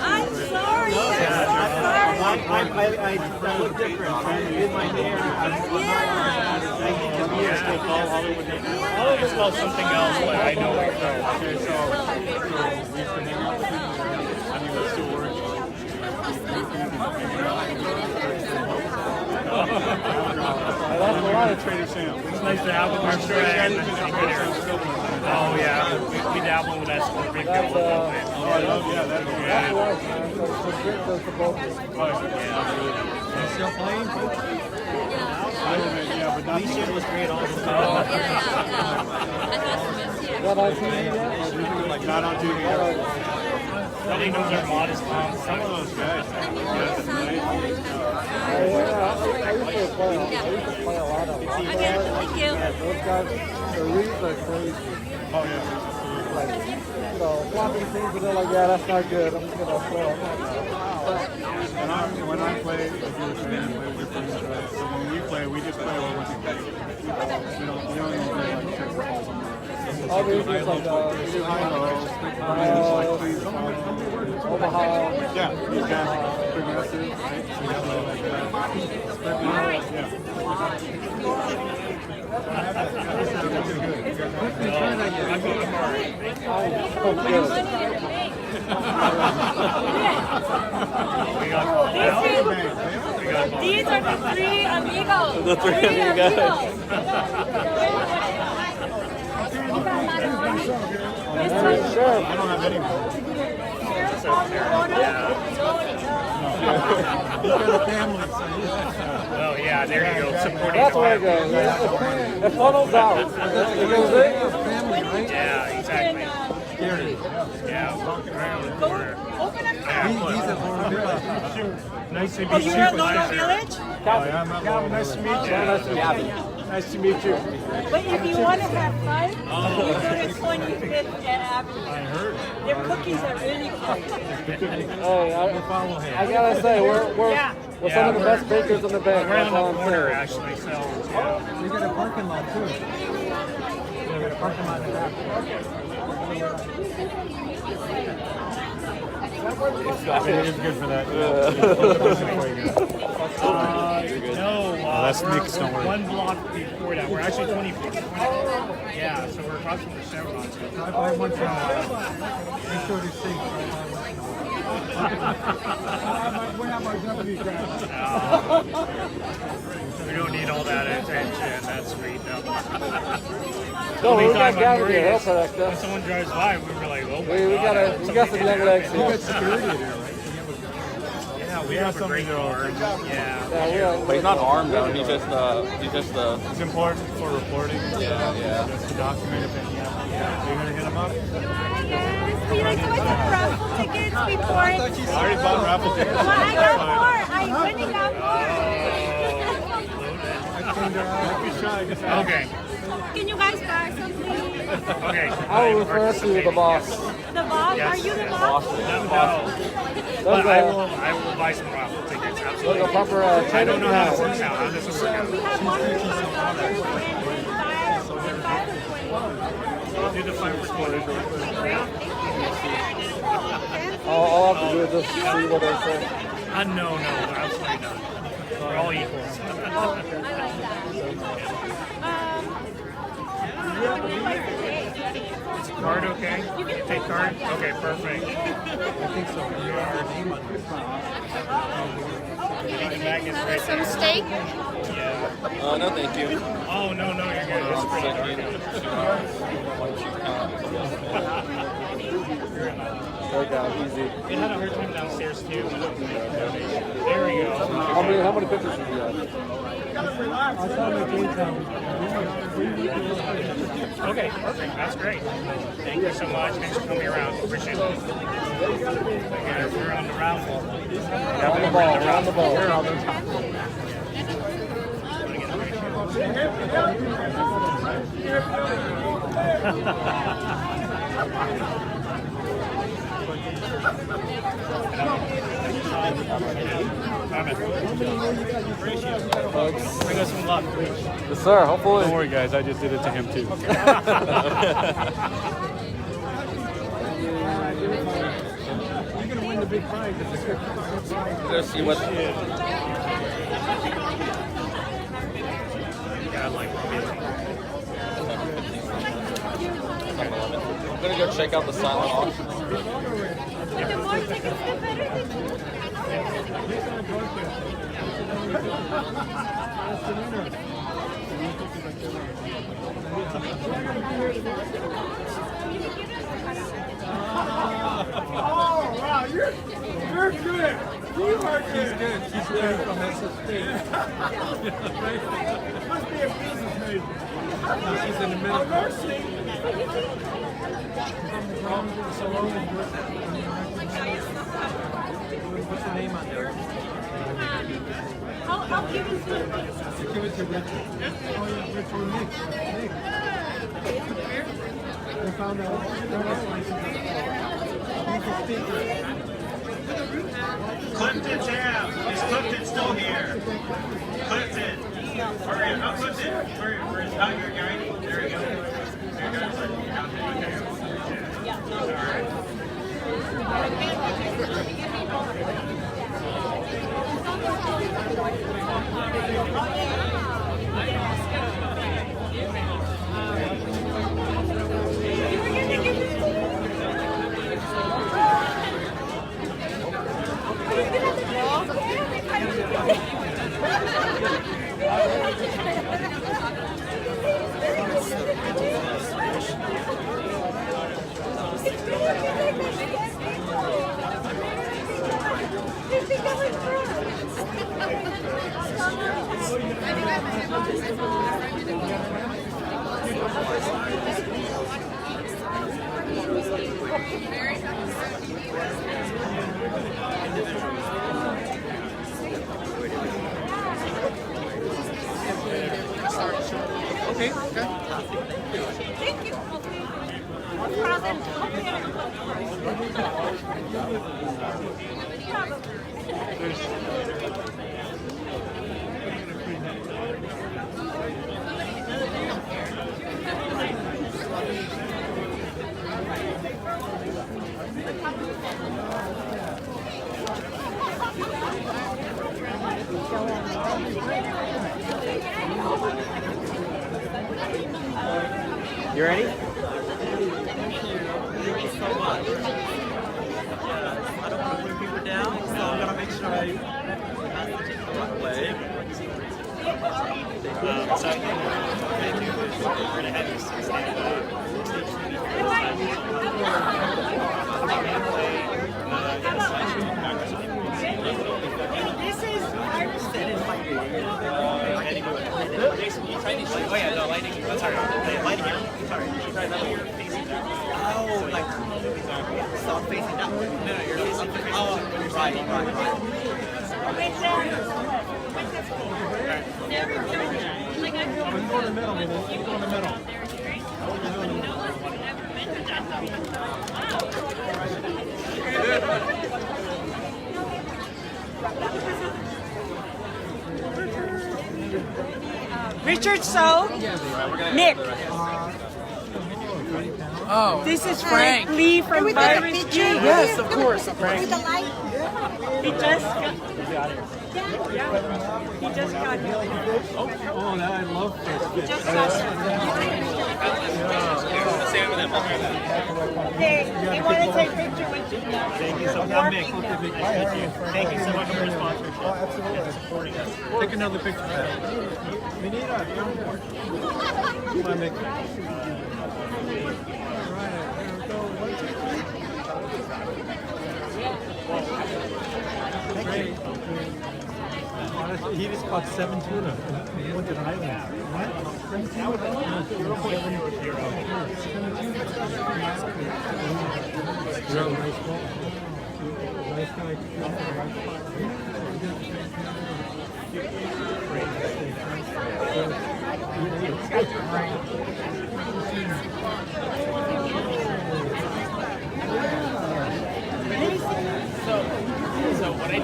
I'm sorry. I'm I look different. I did my hair. All of us call something else, but I know it. Okay, so we used to hang out with people. I mean, we still work. I lost a lot of Trader Sam. It's nice to have them. I'm sure oh yeah, we dabble with that sport big deal. Oh yeah, that's You still playing? Yeah, but not shit was great also. Not on TV yet? Like not on TV yet. Nobody knows our modest comps. Some of those guys. I used to play a lot of Thank you. Yeah, those guys, the reads are crazy. Oh yeah. Like, flopping things, and they're like, yeah, that's not good. I'm just gonna throw them. When I play, if you're a fan, play with your friends, right? So when we play, we just play what we can get. We don't even play like check the balls. All these just like high low, Omaha. Yeah, these guys progressive, right? These are the three amigos. The three amigos. Sure. I don't have any. Oh yeah, there you go. Supporting That's where it goes. It funnels out. It goes in. Yeah, exactly. Scary. Yeah. Yeah, walking around the corner. He's at Lorna Village. Nice to meet Oh, you. you're at Lorna Village? I'm at Lorna Nice to meet you. Nice to meet you. Nice to meet you. But if you want to have fun, you go to 25th Avenue. I heard. Their cookies are really good. I gotta say, we're Yeah. some of the best bakers in the band. We're That's on all the I'm corner, saying. actually, so. We got a parking lot too. Yeah, we got a parking lot in the back. It is good for that. No, that's Nick's, don't we're worry. one block before that. We're actually 20 feet. Yeah, so we're across from the Chevron. Drive by once in a while. Make sure it's safe. We're not my Japanese guys. We don't need all that attention. That's sweet. No. No, we got Anytime I'm Gavin worried here. He'll is protect when us. someone drives by, we were like, oh my We God, got some young legs You here. got security there, right? Yeah, we have a great guard. Yeah. But he's not armed though. He's just It's important for reporting. Yeah. Just to document if any. You're gonna hit him up. Yes, we like to buy some raffle tickets before it. I already bought raffle tickets. Well, I got more. I went and got more. Okay. Can you guys buy something? Okay. I will refer to the boss. The boss? Are you the boss? But I will buy some raffle tickets. Absolutely. Like a proper I don't know how it works out. How does it work out? We have one for $5 I'll do the 5 for $20. All I have to do is just see what they say. No, absolutely not. We're all equals. Is card okay? Take card? Okay, perfect. I think so. Some steak? Yeah. no, thank you. Oh, no, you're good. It's pretty Easy. It had a hard time downstairs too. When it was making a donation. There we go. How many pictures did you have? Okay, perfect. That's great. Thank you so much. Thanks for coming around. Appreciate it. Okay, we're on the raffle. On the ball. We're on the Bring us some luck, please. Yes, sir. Hopefully. Don't worry, guys. I just did it to him too. You're gonna win the big prize. Let's see what. I'm gonna go check out the silent auction. The more tickets, the better. Oh, wow, you're good. You are good. She's good. She's good from SSP. Must be a business major. She's in the middle. Oh, nursing. What's the name on there? I'll give it to you. Give it to Richard. Oh yeah, Richard. Nick. They found out. He's a speaker. Clifton Jam. Is Clifton still here? Clifton. Hurry up. Clifton. Where's not your guy? There we go. There you go. Okay, okay. Thank you. You ready? Thank you so much. I don't want to bring people down, so I'm going to make sure I pass it the right way. So we're gonna have you stand up. This is Oh yeah, no lighting. I'm sorry, lighting here. Sorry, facing down. Oh, like stop facing down. No, you're facing. Oh, right. You go in the middle, man. You go in the middle. Richard So, Nick. Oh, This is Frank Lee from Virus G. Yes, of course, Frank. He just got. He just got here. Oh, now I love fish. He just got They want to take a picture with you. Thank you so much. Thank you so much for your sponsorship. Oh, absolutely. And supporting us. Take another picture. We need a. Come on, Nick. Honestly, he just caught 7 tuna. He went to the island. What? 0.0. Nice guy. So what I do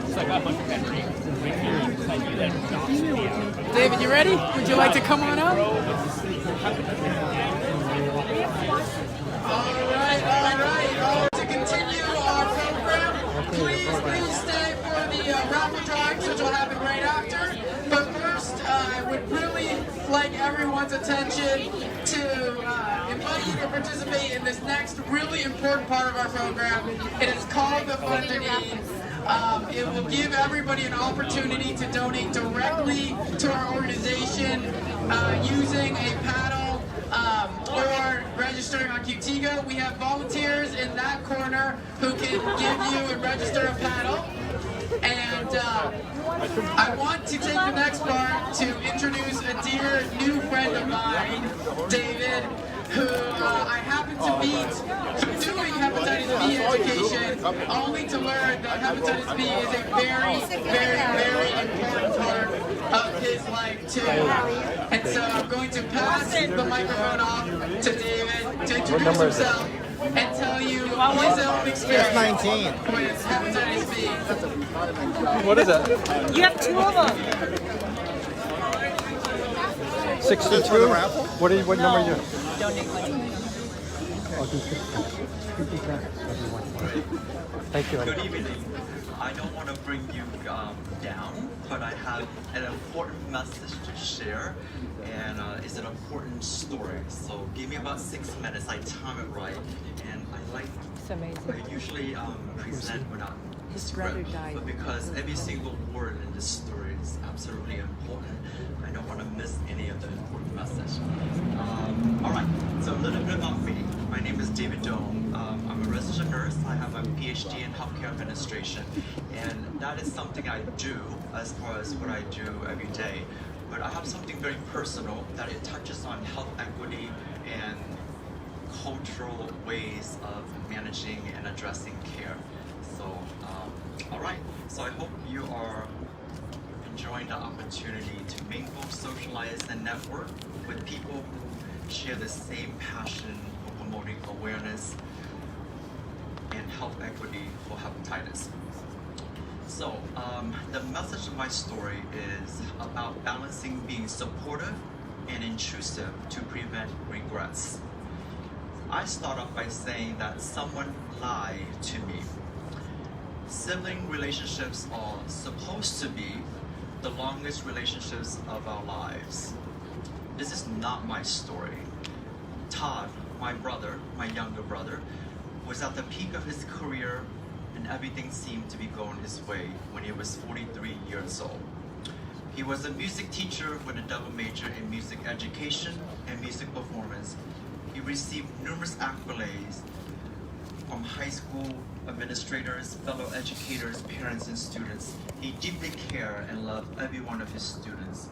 is I got a bunch of Henry. David, you ready? Would you like to come on up? All right. To continue our program, please stay for the raffle drawings, which will happen right after. But first, I would really like everyone's attention to invite you to participate in this next really important part of our program. It is called the Fundraiser. It will give everybody an opportunity to donate directly to our organization using a paddle or registering on Qtiga. We have volunteers in that corner who can give you and register a paddle. And I want to take the next part to introduce a dear new friend of mine, David, who I happened to meet doing hepatitis B education, only to learn that hepatitis B is a very, very, very important part of his life too. And so I'm going to pass the microphone off to David to introduce himself and tell you his own experience 19. with hepatitis B. What is that? You have 2 of them. 62? What number are you? Thank you. Good evening. I don't want to bring you down, but I have an important message to share, and it's an important story. So give me about 6 minutes. I time it right, and I usually present without script, but because every single word in this story is absolutely important, I don't want to miss any of the important message. All right. So a little bit about me. My name is David Dome. I'm a registered nurse. I have a PhD in healthcare administration, and that is something I do as far as what I do every day. but I have something very personal that it touches on health equity and cultural ways of managing and addressing care. So, all right. So I hope you are enjoying the opportunity to mingle, socialize, and network with people who share the same passion for promoting awareness and health equity for hepatitis. So, the message of my story is about balancing being supportive and intrusive to prevent regrets. I start off by saying that someone lied to me. Sibling relationships are supposed to be the longest relationships of our lives. This is not my story. Todd, my brother, my younger brother, was at the peak of his career and everything seemed to be going his way when he was 43 years old. He was a music teacher with a double major in music education and music performance. He received numerous accolades from high school administrators, fellow educators, parents, and students. He deeply cared and loved every one of his students.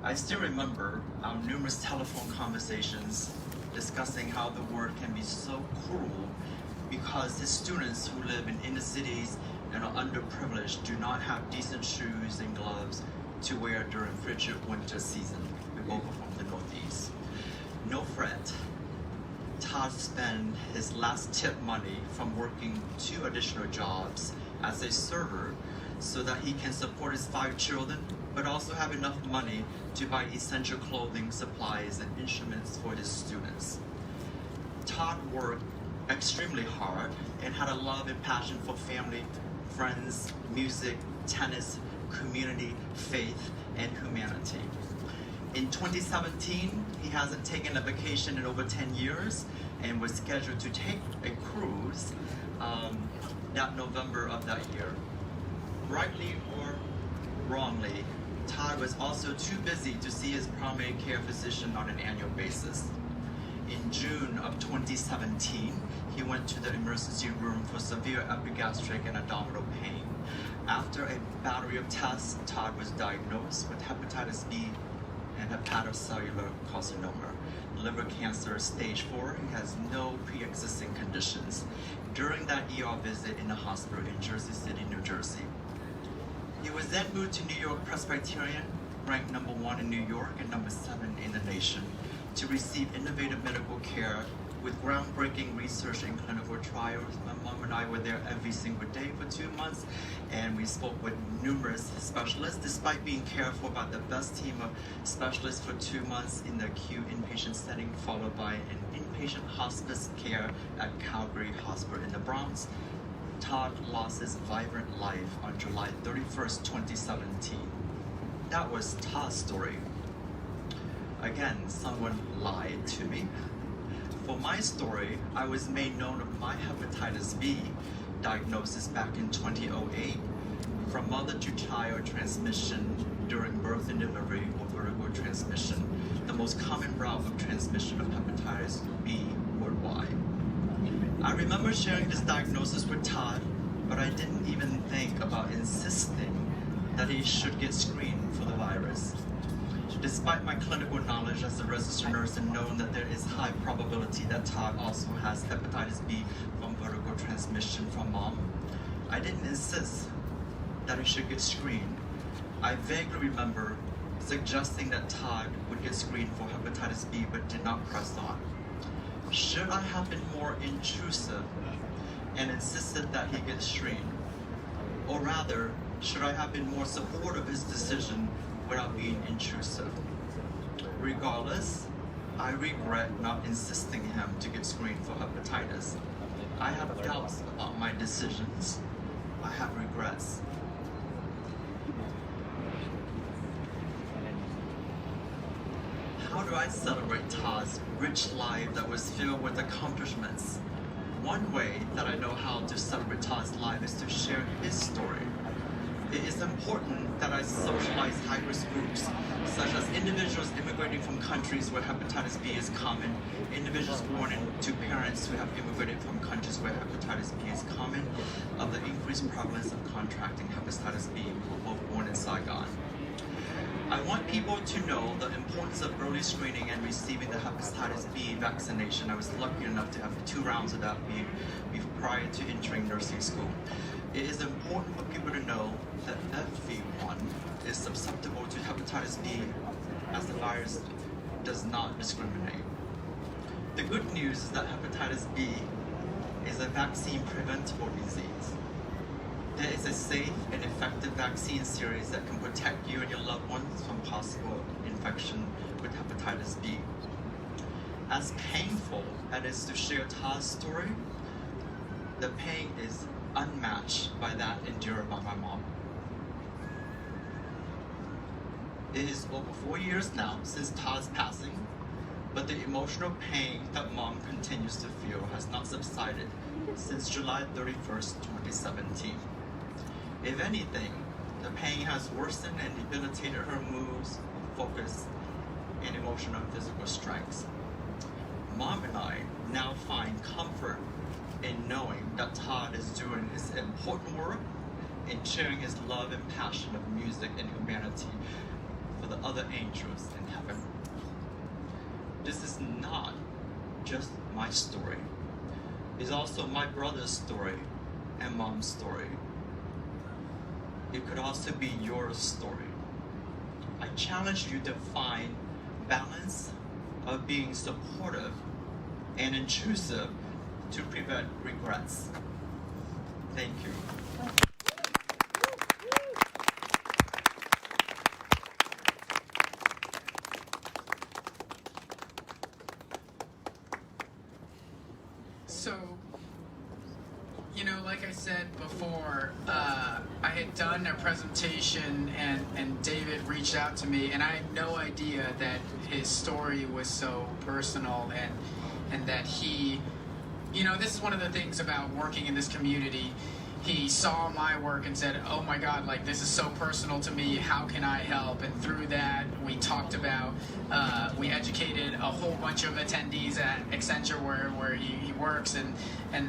I still remember our numerous telephone conversations discussing how the world can be so cruel because his students who live in inner cities and are underprivileged do not have decent shoes and gloves to wear during frigid winter season. We both are from the Northeast. No fret. Todd spent his last tip money from working 2 additional jobs as a server so that he can support his 5 children, but also have enough money to buy essential clothing, supplies, and instruments for his students. Todd worked extremely hard and had a love and passion for family, friends, music, tennis, community, faith, and humanity. In 2017, he hasn't taken a vacation in over 10 years and was scheduled to take a cruise that November of that year. Rightly or wrongly, Todd was also too busy to see his primary care physician on an annual basis. In June of 2017, he went to the emergency room for severe epigastric and abdominal pain. After a battery of tests, Todd was diagnosed with hepatitis B and hepatocellular carcinoma, liver cancer stage 4. He has no pre-existing conditions. During that ER visit in the hospital in Jersey City, New Jersey, he was then moved to New York Presbyterian, ranked number 1 in New York and number 7 in the nation, to receive innovative medical care with groundbreaking research and clinical trials. My mom and I were there every single day for 2 months, and we spoke with numerous specialists. Despite being cared for by the best team of specialists for 2 months in the acute inpatient setting, followed by an inpatient hospice care at Calvary Hospital in the Bronx, Todd lost his vibrant life on July 31st, 2017. That was Todd's story. Again, someone lied to me. For my story, I was made known of my hepatitis B diagnosis back in 2008 from mother to child transmission during birth and delivery, or vertical transmission, the most common route of transmission of hepatitis B worldwide. I remember sharing this diagnosis with Todd, but I didn't even think about insisting that he should get screened for the virus. Despite my clinical knowledge as a registered nurse and knowing that there is high probability that Todd also has hepatitis B from vertical transmission from mom, I didn't insist that he should get screened. I vaguely remember suggesting that Todd would get screened for hepatitis B but did not press on. Should I have been more intrusive and insisted that he get screened? Or rather, should I have been more supportive of his decision without being intrusive? Regardless, I regret not insisting him to get screened for hepatitis. I have doubts about my decisions. I have regrets. How do I celebrate Todd's rich life that was filled with accomplishments? One way that I know how to celebrate Todd's life is to share his story. It is important that I socialize high-risk groups, such as individuals immigrating from countries where hepatitis B is common, individuals born to parents who have immigrated from countries where hepatitis B is common, of the increased prevalence of contracting hepatitis B who were both born in Saigon. I want people to know the importance of early screening and receiving the hepatitis B vaccination. I was lucky enough to have 2 rounds of that prior to entering nursing school. It is important for people to know that everyone is susceptible to hepatitis B, as the virus does not discriminate. The good news is that hepatitis B is a vaccine-preventable disease. There is a safe and effective vaccine series that can protect you and your loved ones from possible infection with hepatitis B. As painful as it is to share Todd's story, the pain is unmatched by that endured by my mom. It is over 4 years now since Todd's passing, but the emotional pain that mom continues to feel has not subsided since July 31st, 2017. If anything, the pain has worsened and debilitated her moods, focus, and emotional and physical strengths. Mom and I now find comfort in knowing that Todd is doing his important work in sharing his love and passion of music and humanity for the other angels in heaven. This is not just my story. It's also my brother's story and mom's story. It could also be your story. I challenge you to find balance of being supportive and intrusive to prevent regrets. Thank you. So, you know, like I said before, I had done a presentation and David reached out to me, and I had no idea that his story was so personal and that he, you know, this is one of the things about working in this community. He saw my work and said, oh my God, like this is so personal to me, how can I help? And through that, we talked about, we educated a whole bunch of attendees at Accenture where he works, and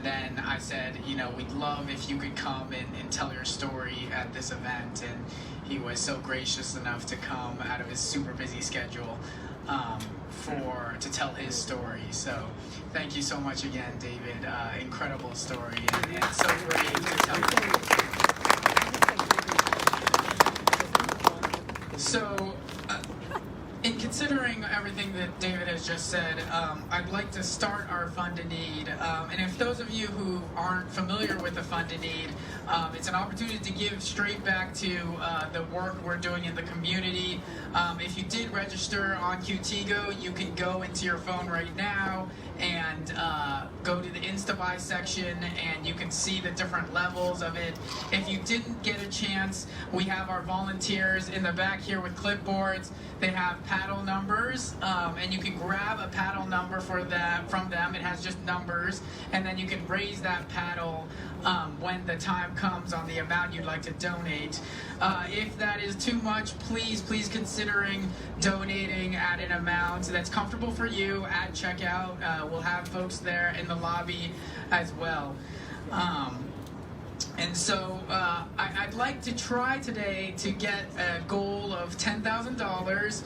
then I said, you know, we'd love if you could come and tell your story at this event, and he was so gracious enough to come out of his super busy schedule to tell his story. So thank you so much again, David. Incredible story and so brave to tell it. So in considering everything that David has just said, I'd like to start our Fund a Need. And if those of you who aren't familiar with the Fund a Need, it's an opportunity to give straight back to the work we're doing in the community. If you did register on QTGO, you can go into your phone right now and go to the Instabuy section, and you can see the different levels of it. If you didn't get a chance, we have our volunteers in the back here with clipboards. They have paddle numbers, and you can grab a paddle number from them. It has just numbers, and then you can raise that paddle when the time comes on the amount you'd like to donate. If that is too much, please considering donating at an amount that's comfortable for you at checkout. We'll have folks there in the lobby as well. And so I'd like to try today to get a goal of $10,000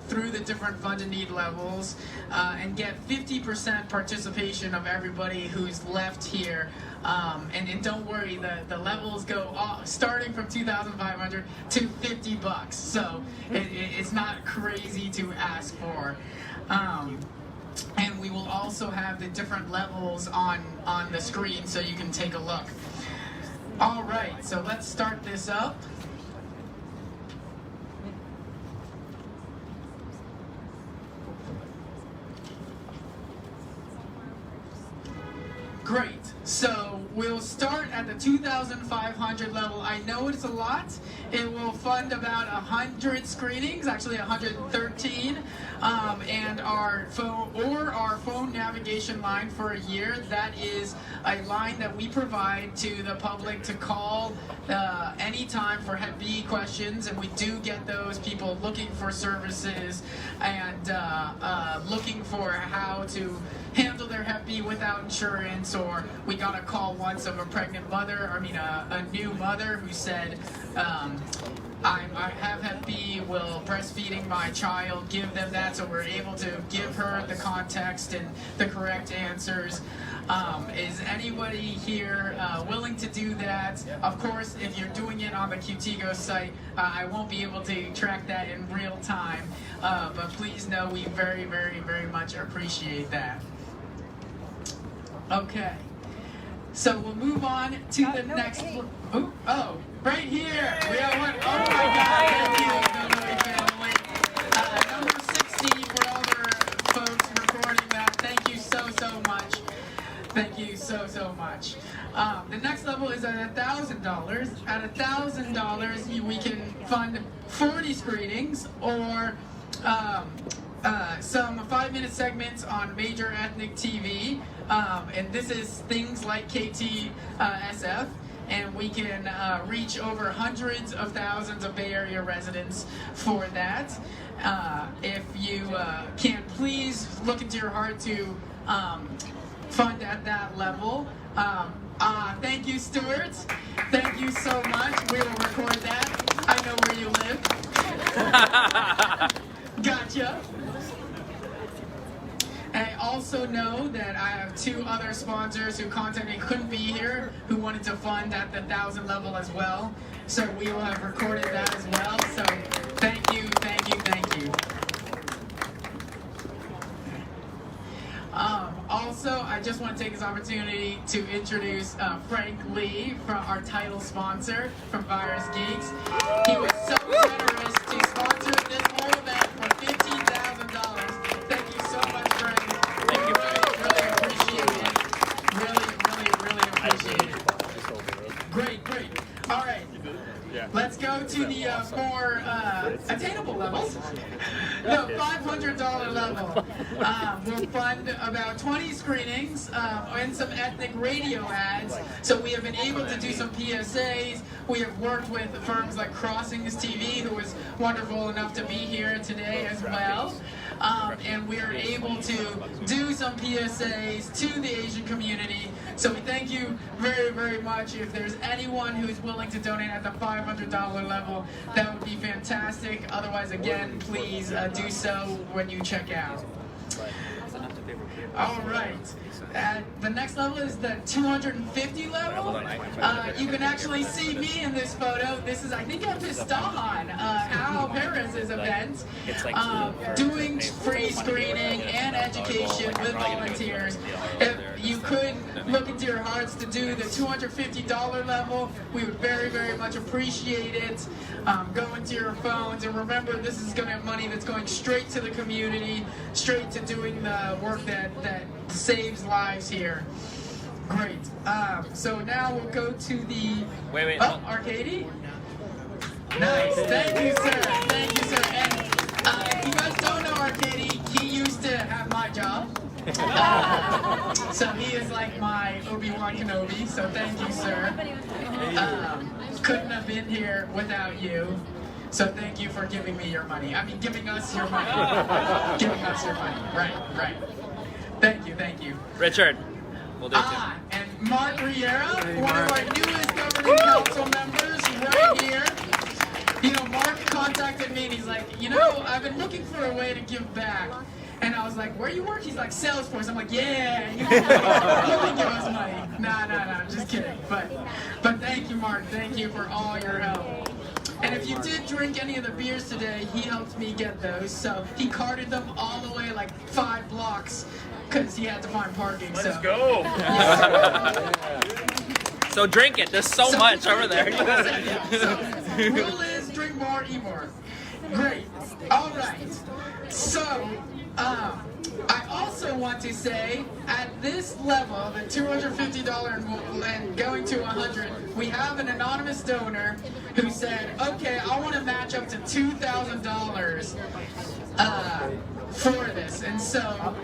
through the different Fund a Need levels and get 50% participation of everybody who's left here. And don't worry, the levels go starting from $2,500 to $50. So it's not crazy to ask for. And we will also have the different levels on the screen so you can take a look. All right, so let's start this up. Great. So we'll start at the 2,500 level. I know it's a lot. It will fund about 100 screenings, actually 113, and our phone navigation line for a year. That is a line that we provide to the public to call anytime for Hep B questions, and we do get those people looking for services and looking for how to handle their another Hep B without insurance, or we got a call once of a pregnant mother, a new mother who said, I have Hep B, will breastfeeding my child give them that? So we're able to give her the context and the correct answers. Is anybody here willing to do that? Of course, if you're doing it on the QTGO site, I won't be able to track that in real time, but please know we very, very, very much appreciate that. Okay, so we'll move on to the next. Oh, right here. We have one. Oh my God! Thank you, Military family. Number 60 for all the folks recording that. Thank you so much. Thank you so much. The next level is at $1,000. At $1,000, we can fund 40 screenings or some 5-minute segments on major ethnic TV, and this is things like KTSF, and we can reach over hundreds of thousands of Bay Area residents for that. If you can, please look into your heart to fund at that level. Thank you, Stuart. Thank you so much. We will record that. I know where you live. Gotcha. And I also know that I have 2 other sponsors who contacted me, couldn't be here, who wanted to fund at the 1,000 level as well. So we will have recorded that as well. So thank you. Also, I just want to take this opportunity to introduce Frank Lee, from our title sponsor from Virus Geeks. He was so generous to sponsor this whole event for $15,000. Thank you so much, Frank. Thank you. Really appreciate it. Really appreciate it. Great. All right. Let's go to the more attainable levels. The $500 level. We'll fund about 20 screenings and some ethnic radio ads. So we have been able to do some PSAs. We have worked with firms like Crossings TV, who was wonderful enough to be here today as well. And we are able to do some PSAs to the Asian community. So we thank you very, very much. If there's anyone who's willing to donate at the $500 level, that would be fantastic. Otherwise, again, please do so when you check out. All right. The next level is the 250 level. You can actually see me in this photo. This is, I think, at Pistahan, Al Perez's event, doing free screening and education with volunteers. If you could look into your hearts to do the $250 level, we would very, very much appreciate it. Go into your phones, and remember, this is going to have money that's going straight to the community, straight to doing the work that saves lives here. Great. So now we'll go to the... Wait. Oh, Arcady? Nice. Thank you, sir. And if you guys don't know Arcady, he used to have my job. So he is like my Obi-Wan Kenobi, so thank you, sir. Couldn't have been here without you. So thank you for giving me your money. I mean, giving us your money. Giving us your money. Right. Thank you. Richard. We'll do it too. And Mark Riera, one of our newest governing council members, right here. Mark contacted me and he's like, I've been looking for a way to give back. And I was like, where you work? He's like, Salesforce. I'm like, yeah, you can give us money. Nah, just kidding. But thank you, Mark. Thank you for all your help. And if you did drink any of the beers today, he helped me get those. So he carted them all the way like 5 blocks because he had to find parking. Let's go. So drink it. There's so much over there. Rule is drink more, eat more. Great. All right. So I also want to say, at this level, the $250 and going to $100, we have an anonymous donor who said, okay, I want to match up to $2,000 for this. And so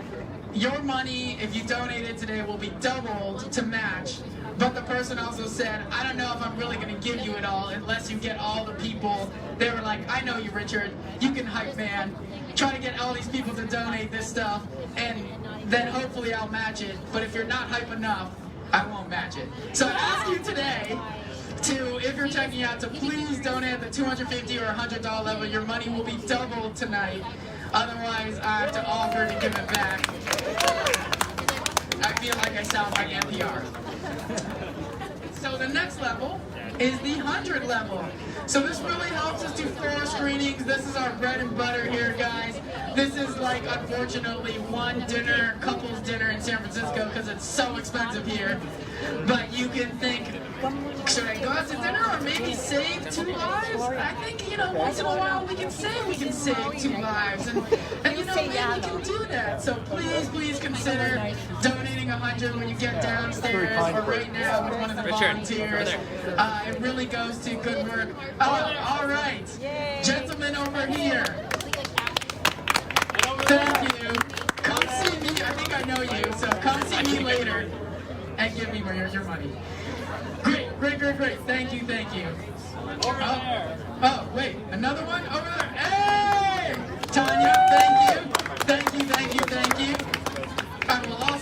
your money, if you donate it today, will be doubled to match. But the person also said, I don't know if I'm really going to give you it all unless you get all the people. They were like, I know you, Richard. You can hype man. Try to get all these people to donate this stuff, and then hopefully I'll match it. But if you're not hype enough, I won't match it. So I ask you today to, if you're checking out, to please donate at the $250 or $100 level. Your money will be doubled tonight. Otherwise, I have to offer to give it back. I feel like I sound like NPR. So the next level is the 100 level. So this really helps us do 4 screenings. This is our bread and butter here, guys. This is like, unfortunately, one dinner, couple's dinner in San Francisco because it's so expensive here. But you can think, should I go out to dinner or maybe save 2 lives? I think, you know, once in a while we can say we can save 2 lives. And you know, maybe we can do that. So please consider donating 100 when you get downstairs or right now with one of the volunteers. It really goes to good work. All right. Gentlemen over here. Thank you. Come see me. I think I know you, so come see me later and give me your money. Great. Thank you. Oh, wait, another one over there. Hey! Tanya, thank you.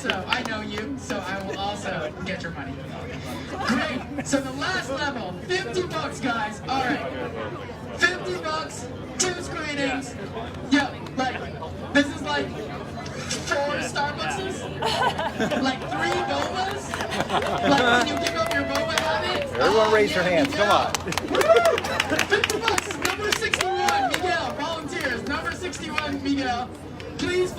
I know you, so I will also get your money. Great. So the last level, $50, guys. All right. $50, 2 screenings. Yo, like, this is like 4 Starbuckses? Like 3 Bobas? Like, can you give up your Boba habit? Everyone raise your hands, come on. $50, number 61, Miguel, volunteers, number 61, Miguel. Please,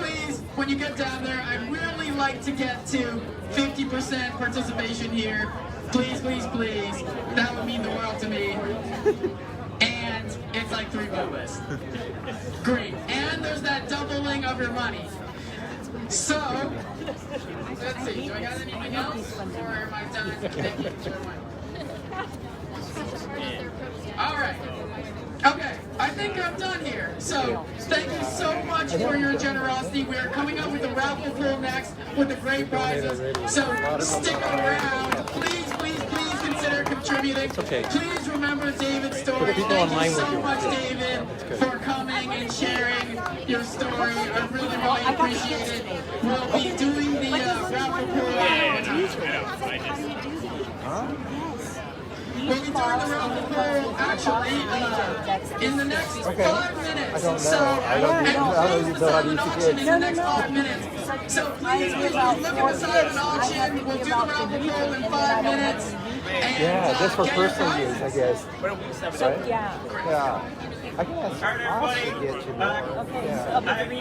when you get down there, I'd really like to get to 50% participation here. Please. That would mean the world to me. And it's like 3 Bobas. Great. And there's that doubling of your money. So, let's see. Do I got anything else? Or am I done? All right. Okay, I think I'm done here. So, thank you so much for your generosity. We are coming up with a raffle pool next with the great prizes. So, stick around. Please consider contributing. Please remember David's story. Thank you so much, David, for coming and sharing your story. I really appreciate it. We'll be doing the raffle pool. We'll be doing the raffle pool actually in the next 5 minutes. I don't know in the next 5 minutes. So please look at the side of an auction. We'll do the raffle pool in 5 minutes. Yeah, just for personal use, I guess. Right? Yeah. I can ask to get you more. I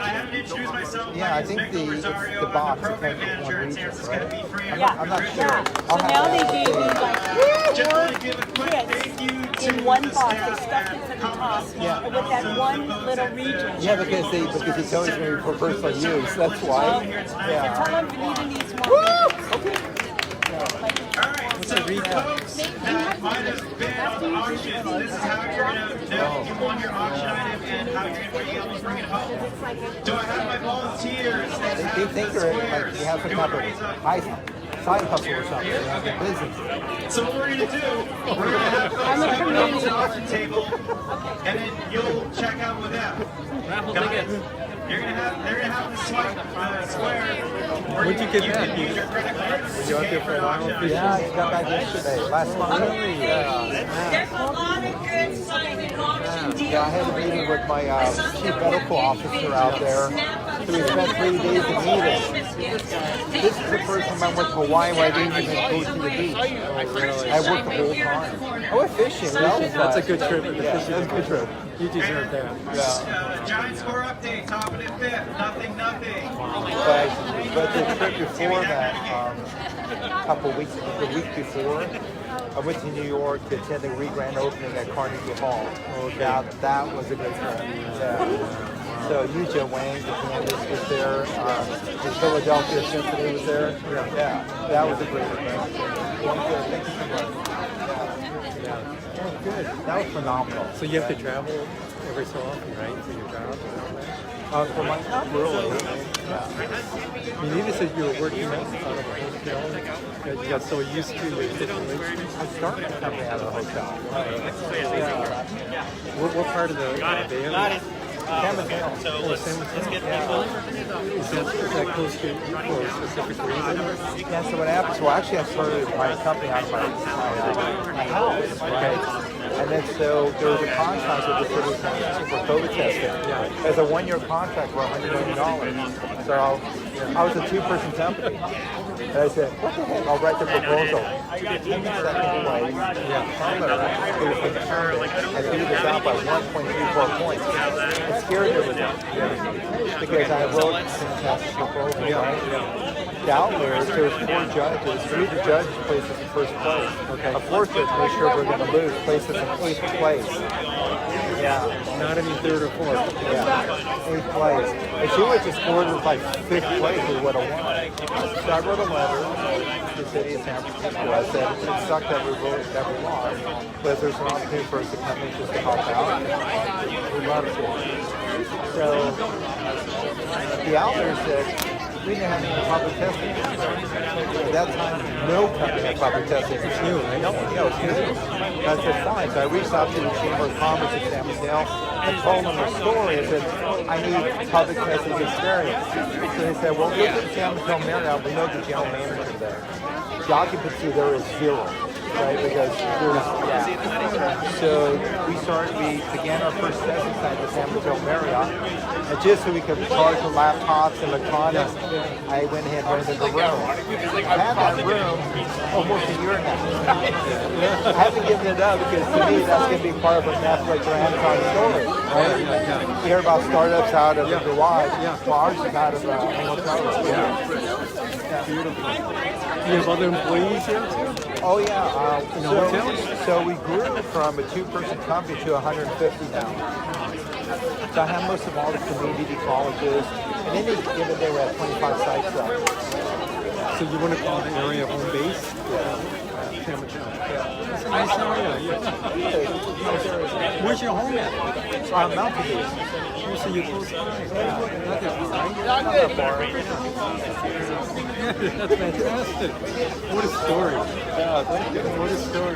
haven't introduced myself. Yeah, I think the box is kind of one region, right? I'm not sure. So now they gave me like Just want to give a quick thank you in one box. They stuffed it to the top with that one little region. Yeah, because he told me for personal use. That's why. Yeah. Tell them Benita needs more. Okay. Alright, so folks that might have been on the auction, this is how you're going to know if you won your auction item and how you're going to be able to bring it home. Do I have my volunteers? They think they're like you have some type of side hustle or something, like business. So what we're going to do, we're going to have folks come up to the auction table, and then you'll check out with them. Guys, they're going to have the square. What'd you get back? Use your credit cards. Was you out there for a while? Yeah, I got back yesterday, last month. There's a lot of good silent auction deals. Yeah, I had a meeting with my chief medical officer out there. So we spent 3 days in meetings. This is the first time I went to Hawaii where I didn't even go to the beach. I worked the whole time. I went fishing. That's a good trip. That's a good trip. You deserve that. Yeah. Giant score update, top and fifth, nothing. But the trip before that, the week before, I went to New York to attend the re-grand opening at Carnegie Hall. That was a good trip. Yeah. So Yuja Wang, the pianist, was there. The Philadelphia Symphony was there. Yeah, that was a great event. Thank you so much. Yeah. Good. That was phenomenal. So you have to travel every so often, right, for your job and all that? For my, not really. I mean, even since you were working out of a hotel, you got so used to your situation. I started the company out of a hotel. What part of the Bay Area? San Mateo. Oh, San Mateo. Is that close to you for a specific reason? Yeah, so what happens, well actually I started my company out of my house, right? And then so there was a contract with the city of San Francisco for COVID testing. As a 1-year contract for $100 million. So I was a 2-person company. And I said, what the heck, I'll write the proposal. 10 seconds away, and do this out by 1.34 points. It scared everyone. Because I wrote a fantastic proposal, right? The outliers, there was 4 judges. 3 of the judges placed us in first place. A 4th that made sure we're going to lose placed us in 8th place. Yeah. Not any 3rd or 4th. Yeah. 8th place. And she would just scored with like 5th place, we would have won. So I wrote a letter to the city of San Francisco. I said, it sucked that we lost, but there's an opportunity for us to come in just to help out. We'd love to. So the outliers said, we didn't have any public testing. At that time, no company had public testing. It's new, right? No, it's new. I said, fine. So I reached out to the Chamber of Commerce in San Mateo. I told them the story. I said, I need public testing experience. So they said, well, look at San Mateo Marriott. We know the general manager there. The occupancy there is 0. Right, because there's, so we began our first testing site at San Mateo Marriott, and just so we could charge for laptops and electronics, I went ahead and rented the room. I had that room almost a year now. I haven't given it up because to me that's going to be part of a Netflix or Amazon story. Right? You hear about startups out of the garage, well, ours is out of a hotel room. Beautiful. Do you have other employees here too? Oh yeah. So we grew from a 2-person company to 150 now. So I have most of all the community colleges, and any given day we have 25 sites up. So you want to call the area home base? San Mateo. That's a nice area. Where's your home at? Mountain View. So you're close by. Not that far, right? Not that far. That's fantastic. What a story. Thank you. What a story.